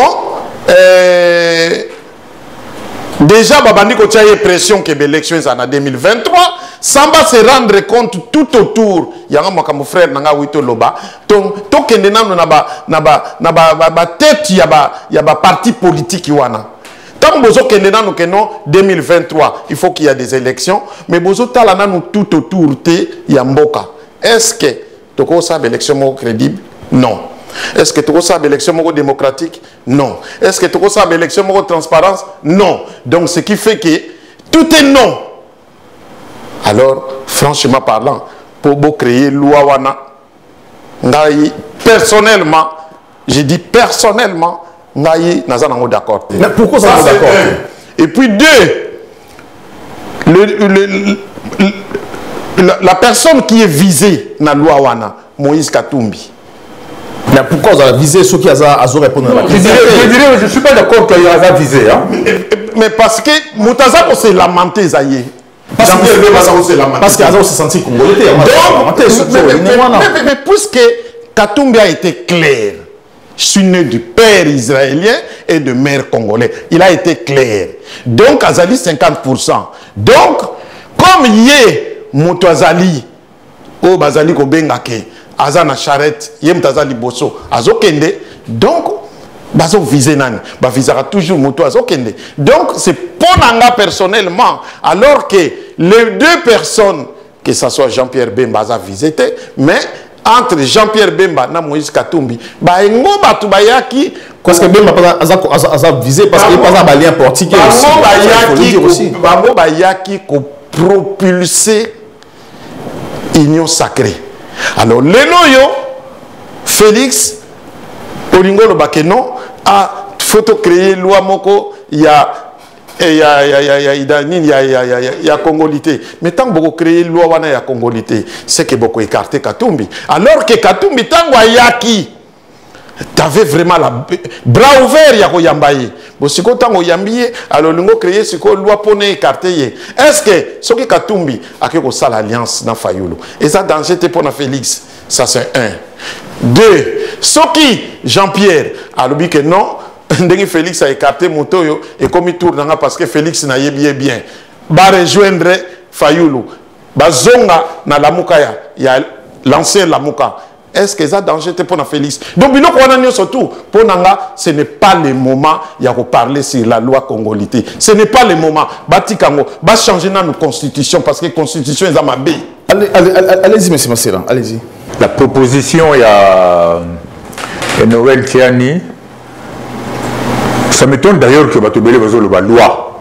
déjà, Babandi Kotia a pression que l'élection est en 2023, Samba se rendre compte tout autour, il y a mon frère Nanga Wito Loba, donc, il y a tête, il y a parti politique, tant que nous avons 2023, il faut qu'il y ait des élections, mais nous avons tout autour de Yamboka. Est-ce que tu as une élection crédible? Non. Est-ce que tu as une élection démocratique? Non. Est-ce que tu as une élection transparence? Non. Donc ce qui fait que tout est non. Alors, franchement parlant, pour créer loi wana, personnellement, je dis personnellement, d'accord. Mais pourquoi ça n'est d'accord? Et puis 2, la personne qui est visée dans la loi wana, Moïse Katumbi. Mais pourquoi vous avez visé ceux qui ont répondu à la question? Je ne suis pas d'accord qu'il y a visé. Hein? Mais parce que Moutaza s'est lamenté, Zaye. Parce qu'il a se senti congolais. Mais puisque Katumbi a été clair, je suis né du père israélien et de mère congolais. Il a été clair. Donc, Azali 50%. Donc, comme Yé Moutazali, au Bazali Kobengake, Azana Charette, Yé Moutazali Bosso, Azokende, donc, bazo viser nani, ba visera toujours moto azokende. Donc c'est pour nanga personnellement, alors que les deux personnes, que ce soit Jean-Pierre Bemba a visité, mais entre Jean-Pierre Bemba et Moïse Katumbi, bah engo batu bayaki parce que Bemba a visé parce qu'il pas un lien portique aussi. Bango bayaki ko propulser union sacrée. Alors lelo yo Félix Olingo le bakeno a photo créer loi moko il y a congolité. Mais tant que vous créez loi wana ya congolité, c'est que beaucoup écarté Katumbi. Alors que Katumbi tango ayaki, t'avais vraiment la bras ouvert ya koyambaye. Bon si ko tango yambiye, alors lingo créer ce ko loi pour écarter. Est-ce que ce que Katumbi a que ça l'alliance dans Fayulu? Et ça danger te pour na Félix, ça c'est un. Deux, ce qui Jean-Pierre a dit que non. Félix a écarté Motoyo et comme il tourne parce que Félix n'a bien. Va rejoindre Fayulu. Va zonga na Lamukaya. Il y a l'ancien Lamuka. Est-ce que ça danger pour Félix? Donc, surtout, pour Nanga, ce n'est pas le moment de parler sur la loi congolité. Ce n'est pas le moment. Batikango, va changer notre constitution parce que la constitution est à ma baie. Allez-y, monsieur Massera, allez-y. La proposition, il y a Noël Tiani. Ça m'étonne d'ailleurs que Batobele va dire loi.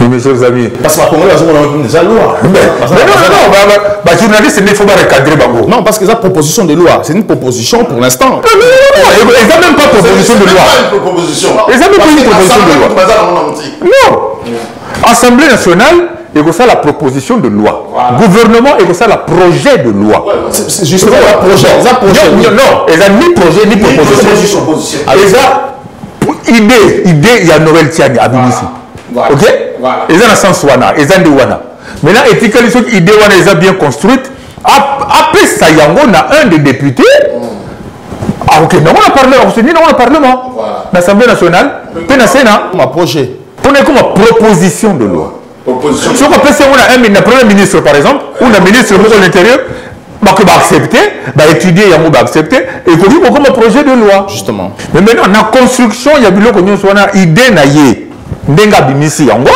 Oui, mes chers amis. Parce que la Congolais a déjà loi. Mais non, les journalistes, il ne faut pas recadrer Bango. Non, parce que c'est une proposition de loi. C'est une proposition pour l'instant. Non, ils n'ont même pas de proposition de loi. Ils n'ont même pas une proposition de loi. Non. Assemblée nationale, il y a ça la proposition de loi. Voilà. Gouvernement, il y a ça la projet de loi. C'est justement la projet. Non, il n'y a ni projet ni proposition. Il y a idée, il y a Noël Tiani à Bibisi. Ok? Il y a un sens wana, il y a un wana. Maintenant, éthiquement, l'idée wana est bien construite. Après ça, il y a un des députés. Ah, ok, mais on a parlé, on s'est dit, on a parlement. L'Assemblée nationale, un projet. Pour une proposition de loi. Si on appelle ça, on a un premier ministre, par exemple, ou un ministre de l'Intérieur, qui va accepter, va étudier, il va accepter, et il faut comme un projet de loi. Justement. Mais maintenant, dans la construction, il y a une idée naïe. Ndenga bimisi yango.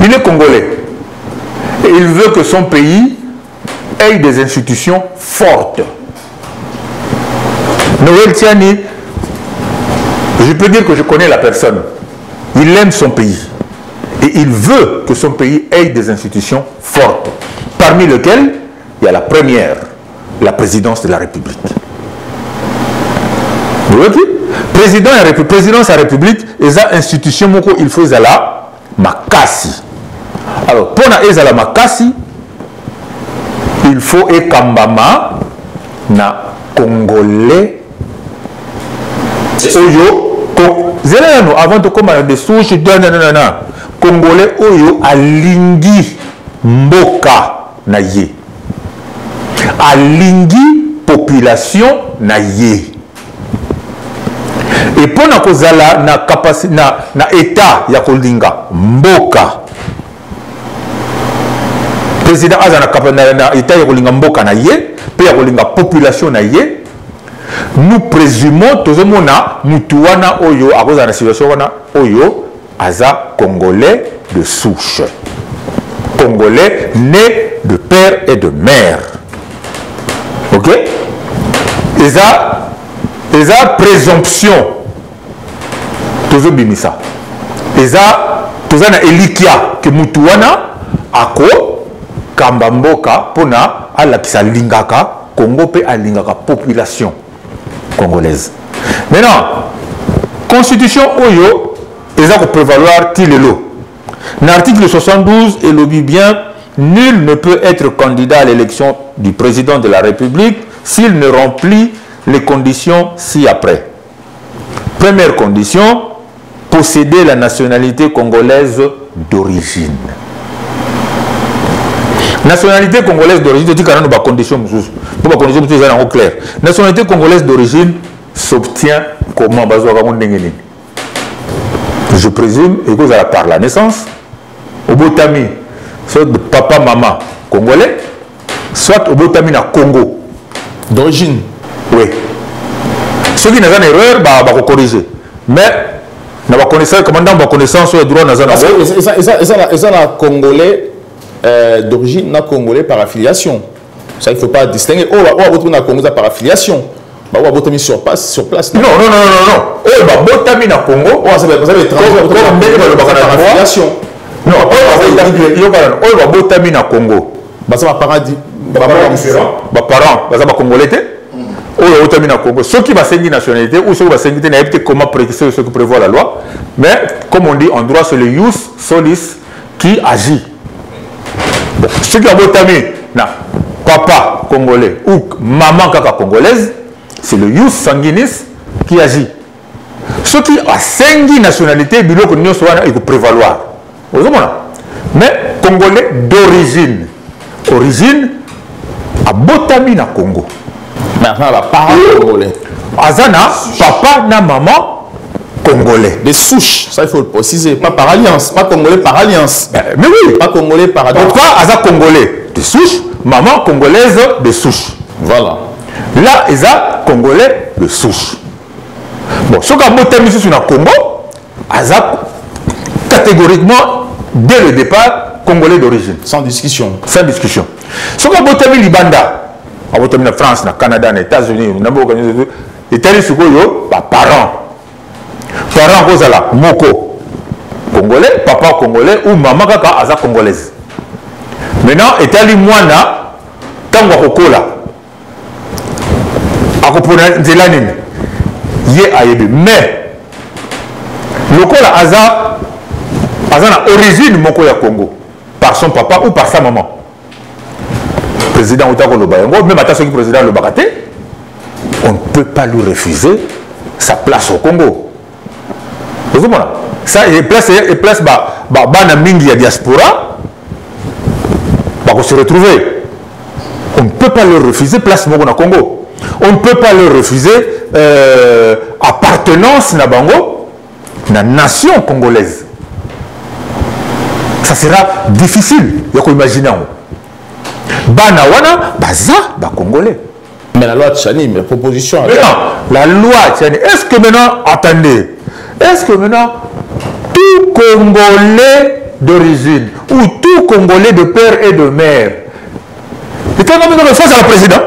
Il est congolais. Et il veut que son pays ait des institutions fortes. Noël Tiani, je peux dire que je connais la personne. Il aime son pays. Et il veut que son pays ait des institutions fortes. Parmi lesquelles, il y a la première, la présidence de la République. Vous voyez? Présidence de la République, et ça, institution, il faut la makasi. Alors, pour la makasi, il faut que Kambama na Congolais. Oyo, avant de commencer des souches, Congolais oyo alingi mboka na ye. Alingi population na ye. Et pour na kozala na capacité na état ya kolinga mboka. Président aza na état ya kolinga mboka na ye, pe ya kolinga population na ye. Nous présumons tous mona mutuana oyo à cause de la situation wana oyo aza congolais de souche. Congolais né de père et de mère. OK? Et ça présomption tozobimisa. Et ça tozana elikia que mutuana ako kambamboka pona alakisa lingaka Congo pe alingaka population congolaise. Maintenant, constitution oyo eza ko prévaloir tilelo. L'article 72 et le dit bien, nul ne peut être candidat à l'élection du président de la République s'il ne remplit les conditions ci-après. Première condition, posséder la nationalité congolaise d'origine. Nationalité congolaise d'origine, je dis qu'il y a des conditions, pour conditions claires. Nationalité congolaise d'origine s'obtient comment? Je présume, et que vous allez par la naissance, au Botami, c'est papa, maman congolais, soit au Botamina Congo. D'origine. Oui. Ceux qui n'ont pas d'erreur, bah, va corriger. Mais, on va connaître, commandant, va connaissance sur les droits dans un et ça, la Congolais d'origine, na Congolais par affiliation. Ça, il ne faut pas distinguer. Oh, on va retrouver na Congolais par affiliation. Bah, on va voter sur place. Non. Oh, bah, Botamina Congo. Oh, ça va être étranger. Par affiliation. Non, oh, bah, Botamina Congo. Bah, ça va paradis. Bah, parents, bah, ça va Congolais. Ou au Congo, ceux qui vont s'engager nationalité ou ceux qui vont s'engager comment préciser ce que prévoit la loi, mais comme on dit en droit, c'est le ius solis qui agit. Bon, ceux qui ont voté papa congolais ou maman kaka congolaise, c'est le ius sanguinis qui agit. Ceux qui ont s'engager nationalité, ils vont prévaloir. Mais congolais d'origine, à Botami na Congo. Maintenant, la parole congolais. Azana, papa na maman congolais. Des souches, ça il faut le préciser. Pas par alliance, pas congolais par alliance. Mais oui. Pas congolais par alliance. Pourquoi Aza congolais de souche, maman congolaise de souche. Voilà. Là, Aza congolais de souche. Bon, ce qu'on a mis sur le Congo, Aza catégoriquement, dès le départ, congolais d'origine. Sans discussion. Sans discussion. Ce qu'on a mis Libanda. En France, au Canada, aux États-Unis, les parents. Parents, cause la moko congolais, papa congolais ou maman kaka aza congolaise. Maintenant, etali mwana tango kokola. Akopona nzela nini? Ye ayebi. Mais lokola aza na origine moko ya Congo par son papa ou par sa maman. Président Otako Lobayango, même à ceux qui président le Baraté, on ne peut pas lui refuser sa place au Congo. Vous voyez ça, il place bana mingi ya diaspora, va se retrouver. On ne peut pas leur refuser place au Congo. On ne peut pas leur refuser appartenance na bango, na nation congolaise. Ça sera difficile, il faut imaginer. Bana wana baza ba congolais. Mais la loi Tchani, mais proposition. Mais non, la loi Tchani, est-ce que maintenant, attendez, est-ce que maintenant tout Congolais d'origine ou tout Congolais de père et de mère est un homme de face à la président?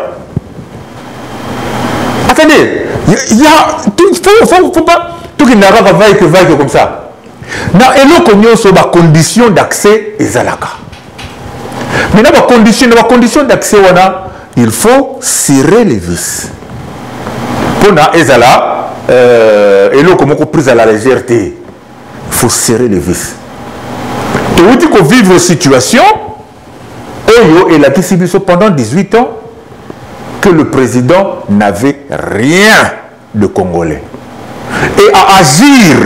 Attendez, il y a faut pas tout qui n'a pas vaille comme ça. Na elo konyo so ba condition d'accès ezalaka. Mais dans la condition d'accès, il faut serrer les vis. Pour Ezala, et là, comme on prise à la légèreté, il faut serrer les vis. Et vous dites qu'on vivre une situation, et la distribution pendant 18 ans, que le président n'avait rien de congolais. Et à agir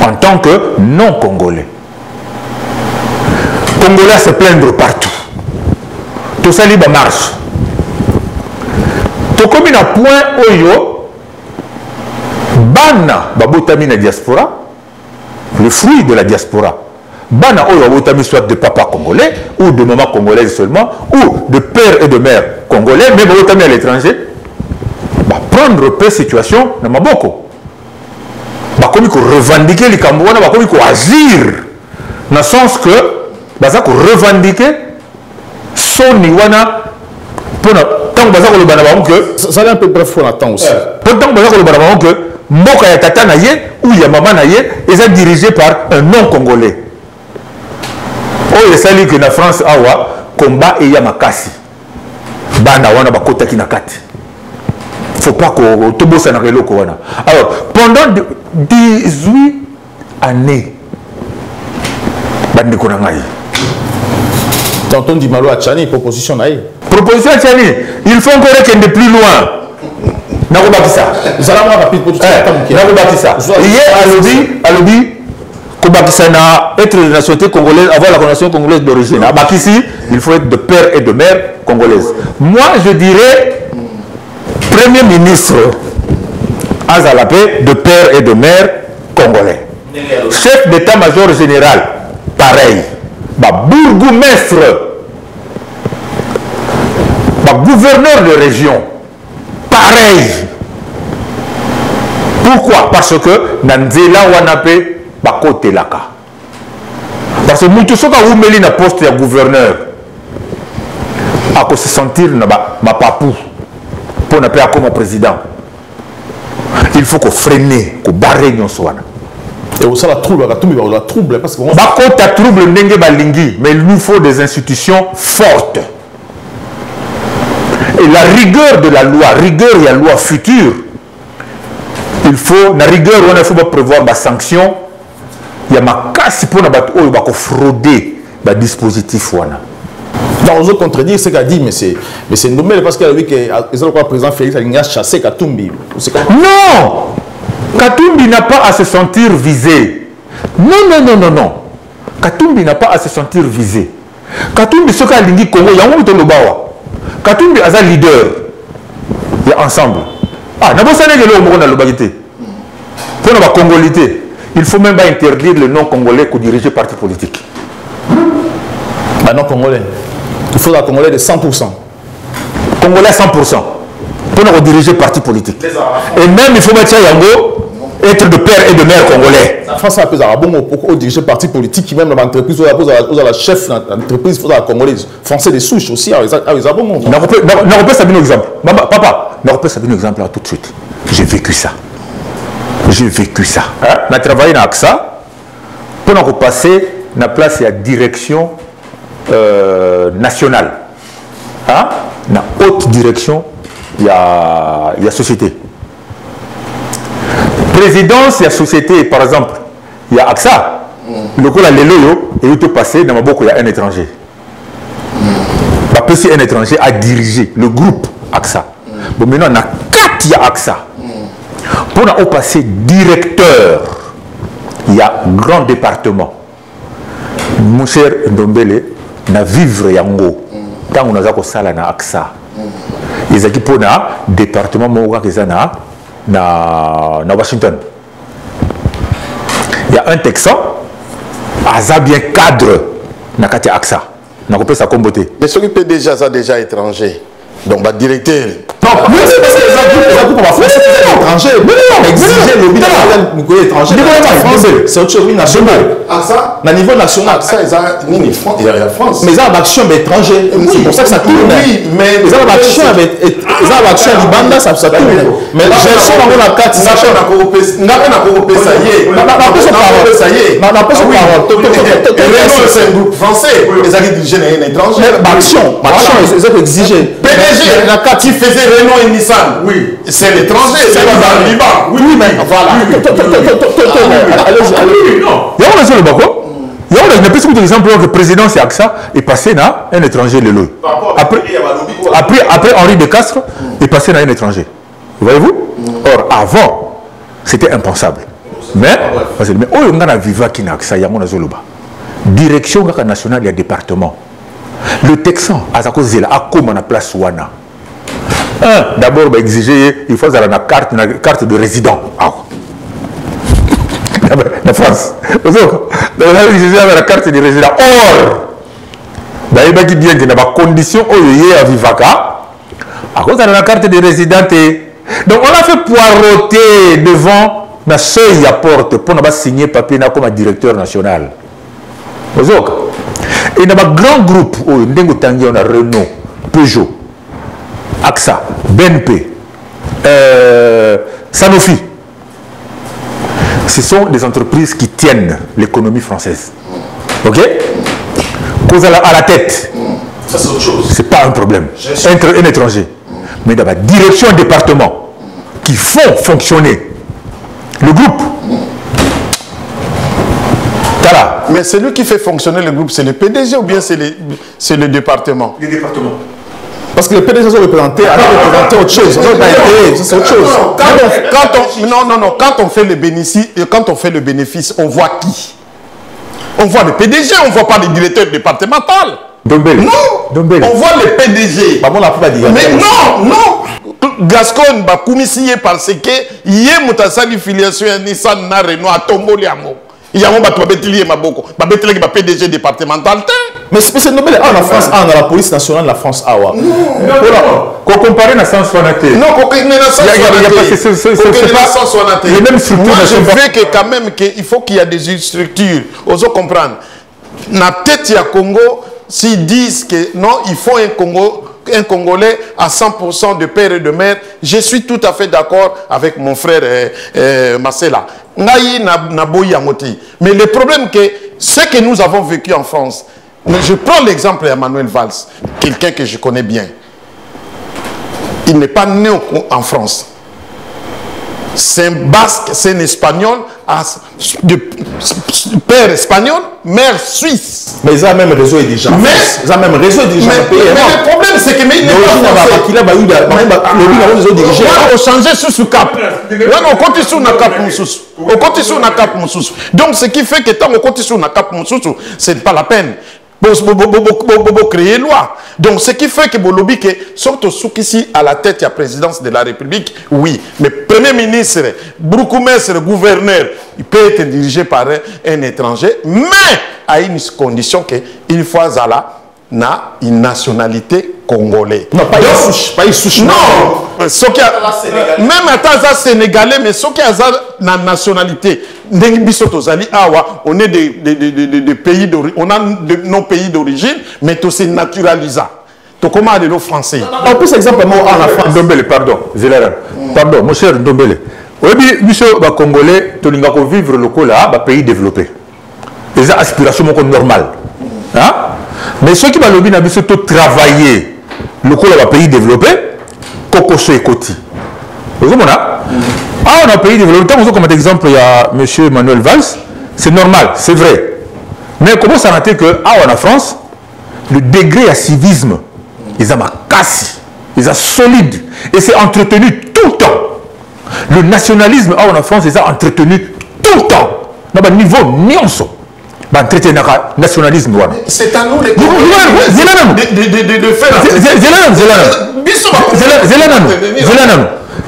en tant que non-congolais. Congolais à se plaindre partout. Tout ça libre marche. Tout comme il y a un point oyo, bana babotami na diaspora, le fruit de la diaspora. Bana oyo babotami soit de papa congolais ou de maman congolaise seulement, ou de père et de mère congolais, mais babotami à l'étranger, prendre peu situation na maboko. Bakomi ko revendiquer les Cambouana, bakomi ko agir dans le sens que baza ko revendiquer son niwana pour tant baza ko le bana que ça est un peu bref pour l'attendre aussi. Pour tant baza ko le bana que mboka ya tata na ye ou ya maman na ye est dirigé par un non congolais. Oh esali que na France awa combat et ya makasi. Bana wana bakota ki na kati. Faut pas que tout bosse na reloko wana. Alors pendant 18 années bandi ko na ngai. Tonton Dimalo à Tchani, proposition naïe. Proposition à Tchani, il faut encore qu'elle est plus loin. Nakobakisa. Ça va rapide pour tout ça. Nakobakisa. Hier, à l'obi, Kobakisa na être de nationalité congolaise, avoir la nation congolaise d'origine. À Bakissi, il faut être de père et de mère congolaise. Moi, je dirais, Premier ministre, Azalapé, de père et de mère congolais. Chef d'état-major général, pareil. Bourgmestre gouverneur de région, pareil. Pourquoi? Parce que Nanzela Wanape Bakote Laka. Parce que Moutoussoka Oumeli na poste de gouverneur. À se sentir ma papou pour ne pas comme président. Il faut qu'on freine, qu'on barre nos soins. Et ça la trouble parce que Bakota trouble n'enge balingi, mais il nous faut des institutions fortes. Et la rigueur de la loi, rigueur et la loi future, il faut, la rigueur, il faut prévoir des sanctions. Il y a ma casse pour frauder le dispositif. Dans les autres contredire ce qu'a dit, mais c'est une nouvelle parce qu'il a dit que le président Félix a chassé Katumbi. Non! Katumbi n'a pas à se sentir visé. Non. Katumbi n'a pas à se sentir visé. Katumbi, ce qu'a dit Congo, il y a un peu Katumbi est un leader. Il y a ensemble. Ah, n'a pas ça n'est que pour la congolité, il faut même pas interdire le non congolais pour diriger le parti politique. Ah non congolais. Il faut un congolais de 100%. Congolais 100%. Pour diriger le parti politique. Et même il faut mettre Yango être de père et de mère congolais. La France a peu bon pour diriger le parti politique qui même dans l'entreprise où la chef de l'entreprise faut la congolaise français des souches aussi avec bon. Non, ça un exemple. Papa, non, ça un exemple là tout de suite. J'ai vécu ça. On a travaillé dans AXA pour passer dans la place de la direction nationale. Dans la haute direction, il y a société. Présidence, il y a société, par exemple, il y a AXA. Le coup, là, et où tu passes, dans ma boucle, il y a un étranger. Un étranger a dirigé le groupe AXA. Bon, maintenant, on a 4 il y a AXA. Pour on passer directeur, il y a grand département. Mon cher Ndombele, na vivre yango. Tant on a ça sala na AXA. Ils ont pour na département moga kezana na Washington. Il y a un Texan, Aza bien cadre na kati AXA. Na kopé sa comboté. Mais celui qui déjà ça déjà étranger. Donc bah directeur. Non, mais c'est parce que les pour la France, c'est étranger. Mais non, exiger le but de étranger. C'est autre chose national. AXA, à niveau national. AXA, il y a France. Mais ils ont l'action étranger. C'est pour ça que ça tourne. Oui, mais ils ont l'action à Libanda, ça tourne. Mais la gestion dans la carte, ça change. C'est un groupe français. Ils ont dirigé un étranger. Action, ils ont exigé. PDG, la carte qui faisait Renault et Nissan. Oui. C'est l'étranger, c'est dans le Liban. Oui, mais voilà. Allez, non. Il y a un Bako. Il y a un petit exemple que le président c'est AXA est passé dans un étranger le lot. Après Henri de Castres est passé dans un étranger. Voyez-vous? Or, avant, c'était impensable. Mais, on a vu qui n'a AXA, il y a mon azoluba. Direction nationale, il y a département. Le Texan, à comme la place Wana. D'abord, il exiger, il faut avoir une carte de résident. En France. Il faut exiger la carte de résident. Or, il y a des conditions où il y a Vivaka. À cause de la carte de résident. Donc, on a fait poireauter devant la seuil à porte pour ne pas signer papier comme directeur national. Et il y a un grand groupe, on a Renault, Peugeot, AXA, BNP, Sanofi. Ce sont des entreprises qui tiennent l'économie française. Ok? Cause à la tête. Ça, c'est autre chose. Ce n'est pas un problème. Entre un étranger. Mais dans la direction département qui font fonctionner le groupe. Voilà. Mais celui qui fait fonctionner le groupe, c'est le PDG ou bien c'est le département? Le département. Parce que le PDG a représenté autre chose. C'est autre chose. Quand on fait le bénéfice, on voit qui? On voit le PDG, on ne voit pas le directeur départemental. Dombele. Non. Dombele. On voit le PDG. Mais non. Gascon va commissionner parce que hier mutasali filiation Nissan na Renault a tombé les amours. Il y a un PDG départemental. Mais c'est Nobel, en France, dans la police nationale de la France, non. Qu'on compare na sens fanaté. Non, qu'on compare na sens fanaté. Les mêmes structures. Moi, je veux que quand même qu'il faut qu'il y a des structures. Osons comprendre. Na tête ya Congo, s'ils disent que non, il faut un Congolais à 100% de père et de mère, je suis tout à fait d'accord avec mon frère Marcela. Mais le problème que ce que nous avons vécu en France, je prends l'exemple d'Emmanuel Valls, quelqu'un que je connais bien. Il n'est pas né en France. C'est un basque, c'est un espagnol, de père espagnol, mère suisse. Mais ils ont même réseau et déjà. Mais ils ont même réseau et déjà. Mais le problème, c'est que il n'est pas changer sous cap. On continue sur la cap Moussous. On continue sur la cap Moussous. Donc, ce qui fait que tant on continue sur la cap Moussous, ce n'est pas la peine. Créer loi. Donc, ce qui fait que Bolobi, surtout ici à la tête de la présidence de la République, oui. Mais Premier ministre, bourgmestre, gouverneur, il peut être dirigé par un étranger, mais à une condition qu'une fois là, na une nationalité congolaise. Non, pas une souche. Non, même à temps sénégalais, mais ce qui a la nationalité, on est des pays d'origine, on a nos pays d'origine, mais tout c'est naturalisé. Tout comment de l'eau français. En plus, exemple, moi, en France. Ndombele, pardon, pardon, mon cher Ndombele. Oui, monsieur, les Congolais, tu n'as pas vivre le pays développé. Les aspirations sont normales. Hein? Mais ceux qui vont travailler le pays développé, Kokoso et Koti. Vous voyez, on a un pays développé, comme exemple, il y a M. Emmanuel Valls, c'est normal, c'est vrai. Mais comment ça a été que, en France, le degré à civisme, ils ont cassé, ils ont solide, et c'est entretenu tout le temps. Le nationalisme, en France, ils ont entretenu tout le temps. Dans le niveau nyonso. Traiter le nationalisme. C'est à nous de faire.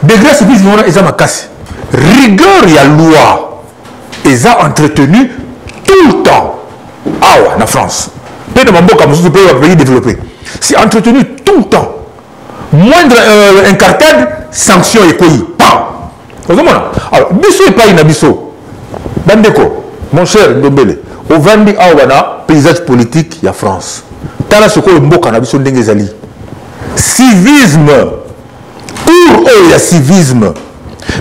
Degré civisme, ils ont cassé. Rigueur et loi, ils ont entretenu tout le temps. En France. Pays développé. C'est entretenu tout le temps. Moindre incartade, sanction et quoi. Alors, biso et pas une abisso. Bandeko, mon cher Ndombele. Au Vandi Awana, paysage politique, il y a France. Tala ce qu'on mboka na biso ndenge zali. Civisme. Pour eux, il y a civisme.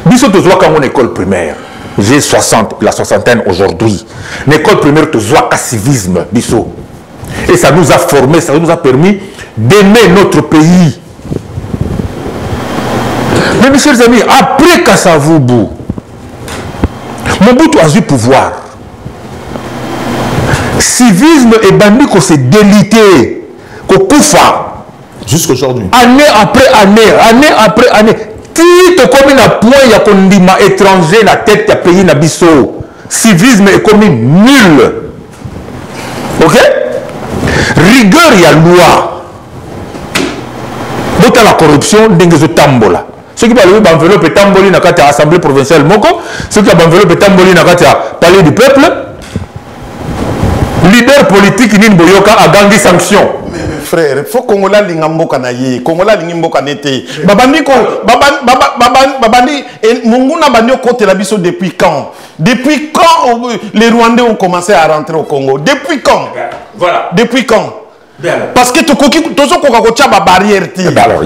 Biso tozoa quand on école primaire. J'ai 60, la soixantaine aujourd'hui. L'école primaire tozoa ka civisme, biso. Et ça nous a formés, ça nous a permis d'aimer notre pays. Mais mes chers amis, après Kassavoubou, Mobutu a eu pouvoir. Civisme et bandit qu'on s'est délité, qu'on koufa. Jusqu'aujourd'hui. Année après année. Titre comme un point, il y a qu'on dit étranger, la tête qui a payé Nabiso. Civisme est comme nul. Ok? Rigueur, il y a loi. Donc, la corruption, dengue tambola. Ceux qui parlent d'enveloppe tamboli dans l'Assemblée provinciale Moko, ceux qui ont enveloppe tamboli dans le palais du peuple, leader politique Nin Boyoka a gagné sanction. Mais frère, il faut que Congola lingamboka na ye, Congola lingimboka nete. Babandi ko babandi et munguna banyo côté la biso depuis quand? Depuis quand les Rwandais ont commencé à rentrer au Congo? Depuis quand? Voilà. Depuis quand? Parce que tu as barrière. Il y a une barrière.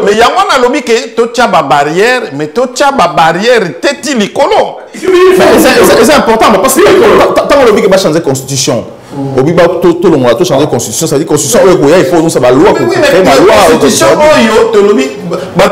Mais il y a un lobby qui a barrière, mais tu as barrière, tu es l'écolo. C'est important parce que tant que lobby va changer la constitution, tout le monde a changé la constitution, ça dit constitution, il faut nous savoir la loi. Oui, mais la constitution, le lobby,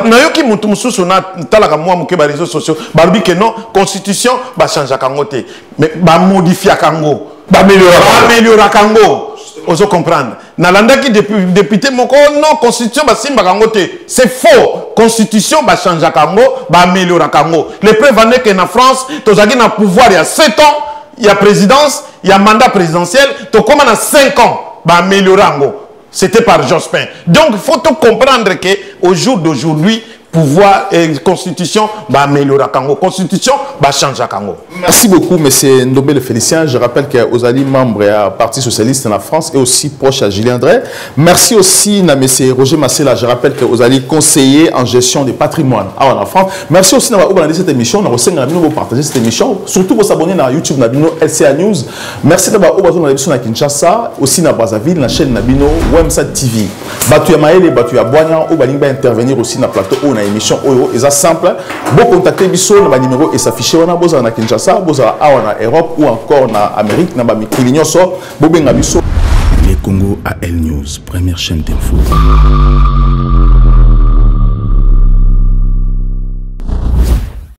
nayoki mutu mususu na talaka moi muke ba réseaux sociaux, ba lobby que non, constitution va changer kangote, mais va modifier kango, va améliorer kango. Oso comprendre. Nalanda qui député moko non constitution ba simba kangote. C'est faux. Constitution ba changer kango, ba améliorer kango. Les preuves en est que en France, tozaki na pouvoir il y a 7 ans, il y a présidence, il y a mandat présidentiel, to comme en 5 ans, ba améliorer kango. C'était par Jospin. Donc il faut tout comprendre que au jour d'aujourd'hui, pouvoir et constitution va améliorer Congo, constitution va changer Congo. Merci beaucoup, M. Ndombele Félicien. Je rappelle que vous êtes membre du Parti Socialiste en France et aussi proche à Julien Drey. Merci aussi à M. Roger Massela. Je rappelle que vous êtes conseiller en gestion du patrimoine en France. Merci aussi d'avoir regardé cette émission. Nous avons partagé cette émission. Surtout vous abonner à YouTube, LCA News. Merci d'avoir regardé l'émission à Kinshasa, aussi à Brazzaville, la chaîne Nabino, Wemsa TV. Batu Maël, Batu Boignan, ou Balingba intervenir aussi dans le plateau ou dans l'émission Oyo. Et ça simple. Vous contactez Bisso, le numéro est affiché. On a besoin de Kinshasa, besoin en Europe ou encore en Amérique. Les Congo AL News, première chaîne d'info.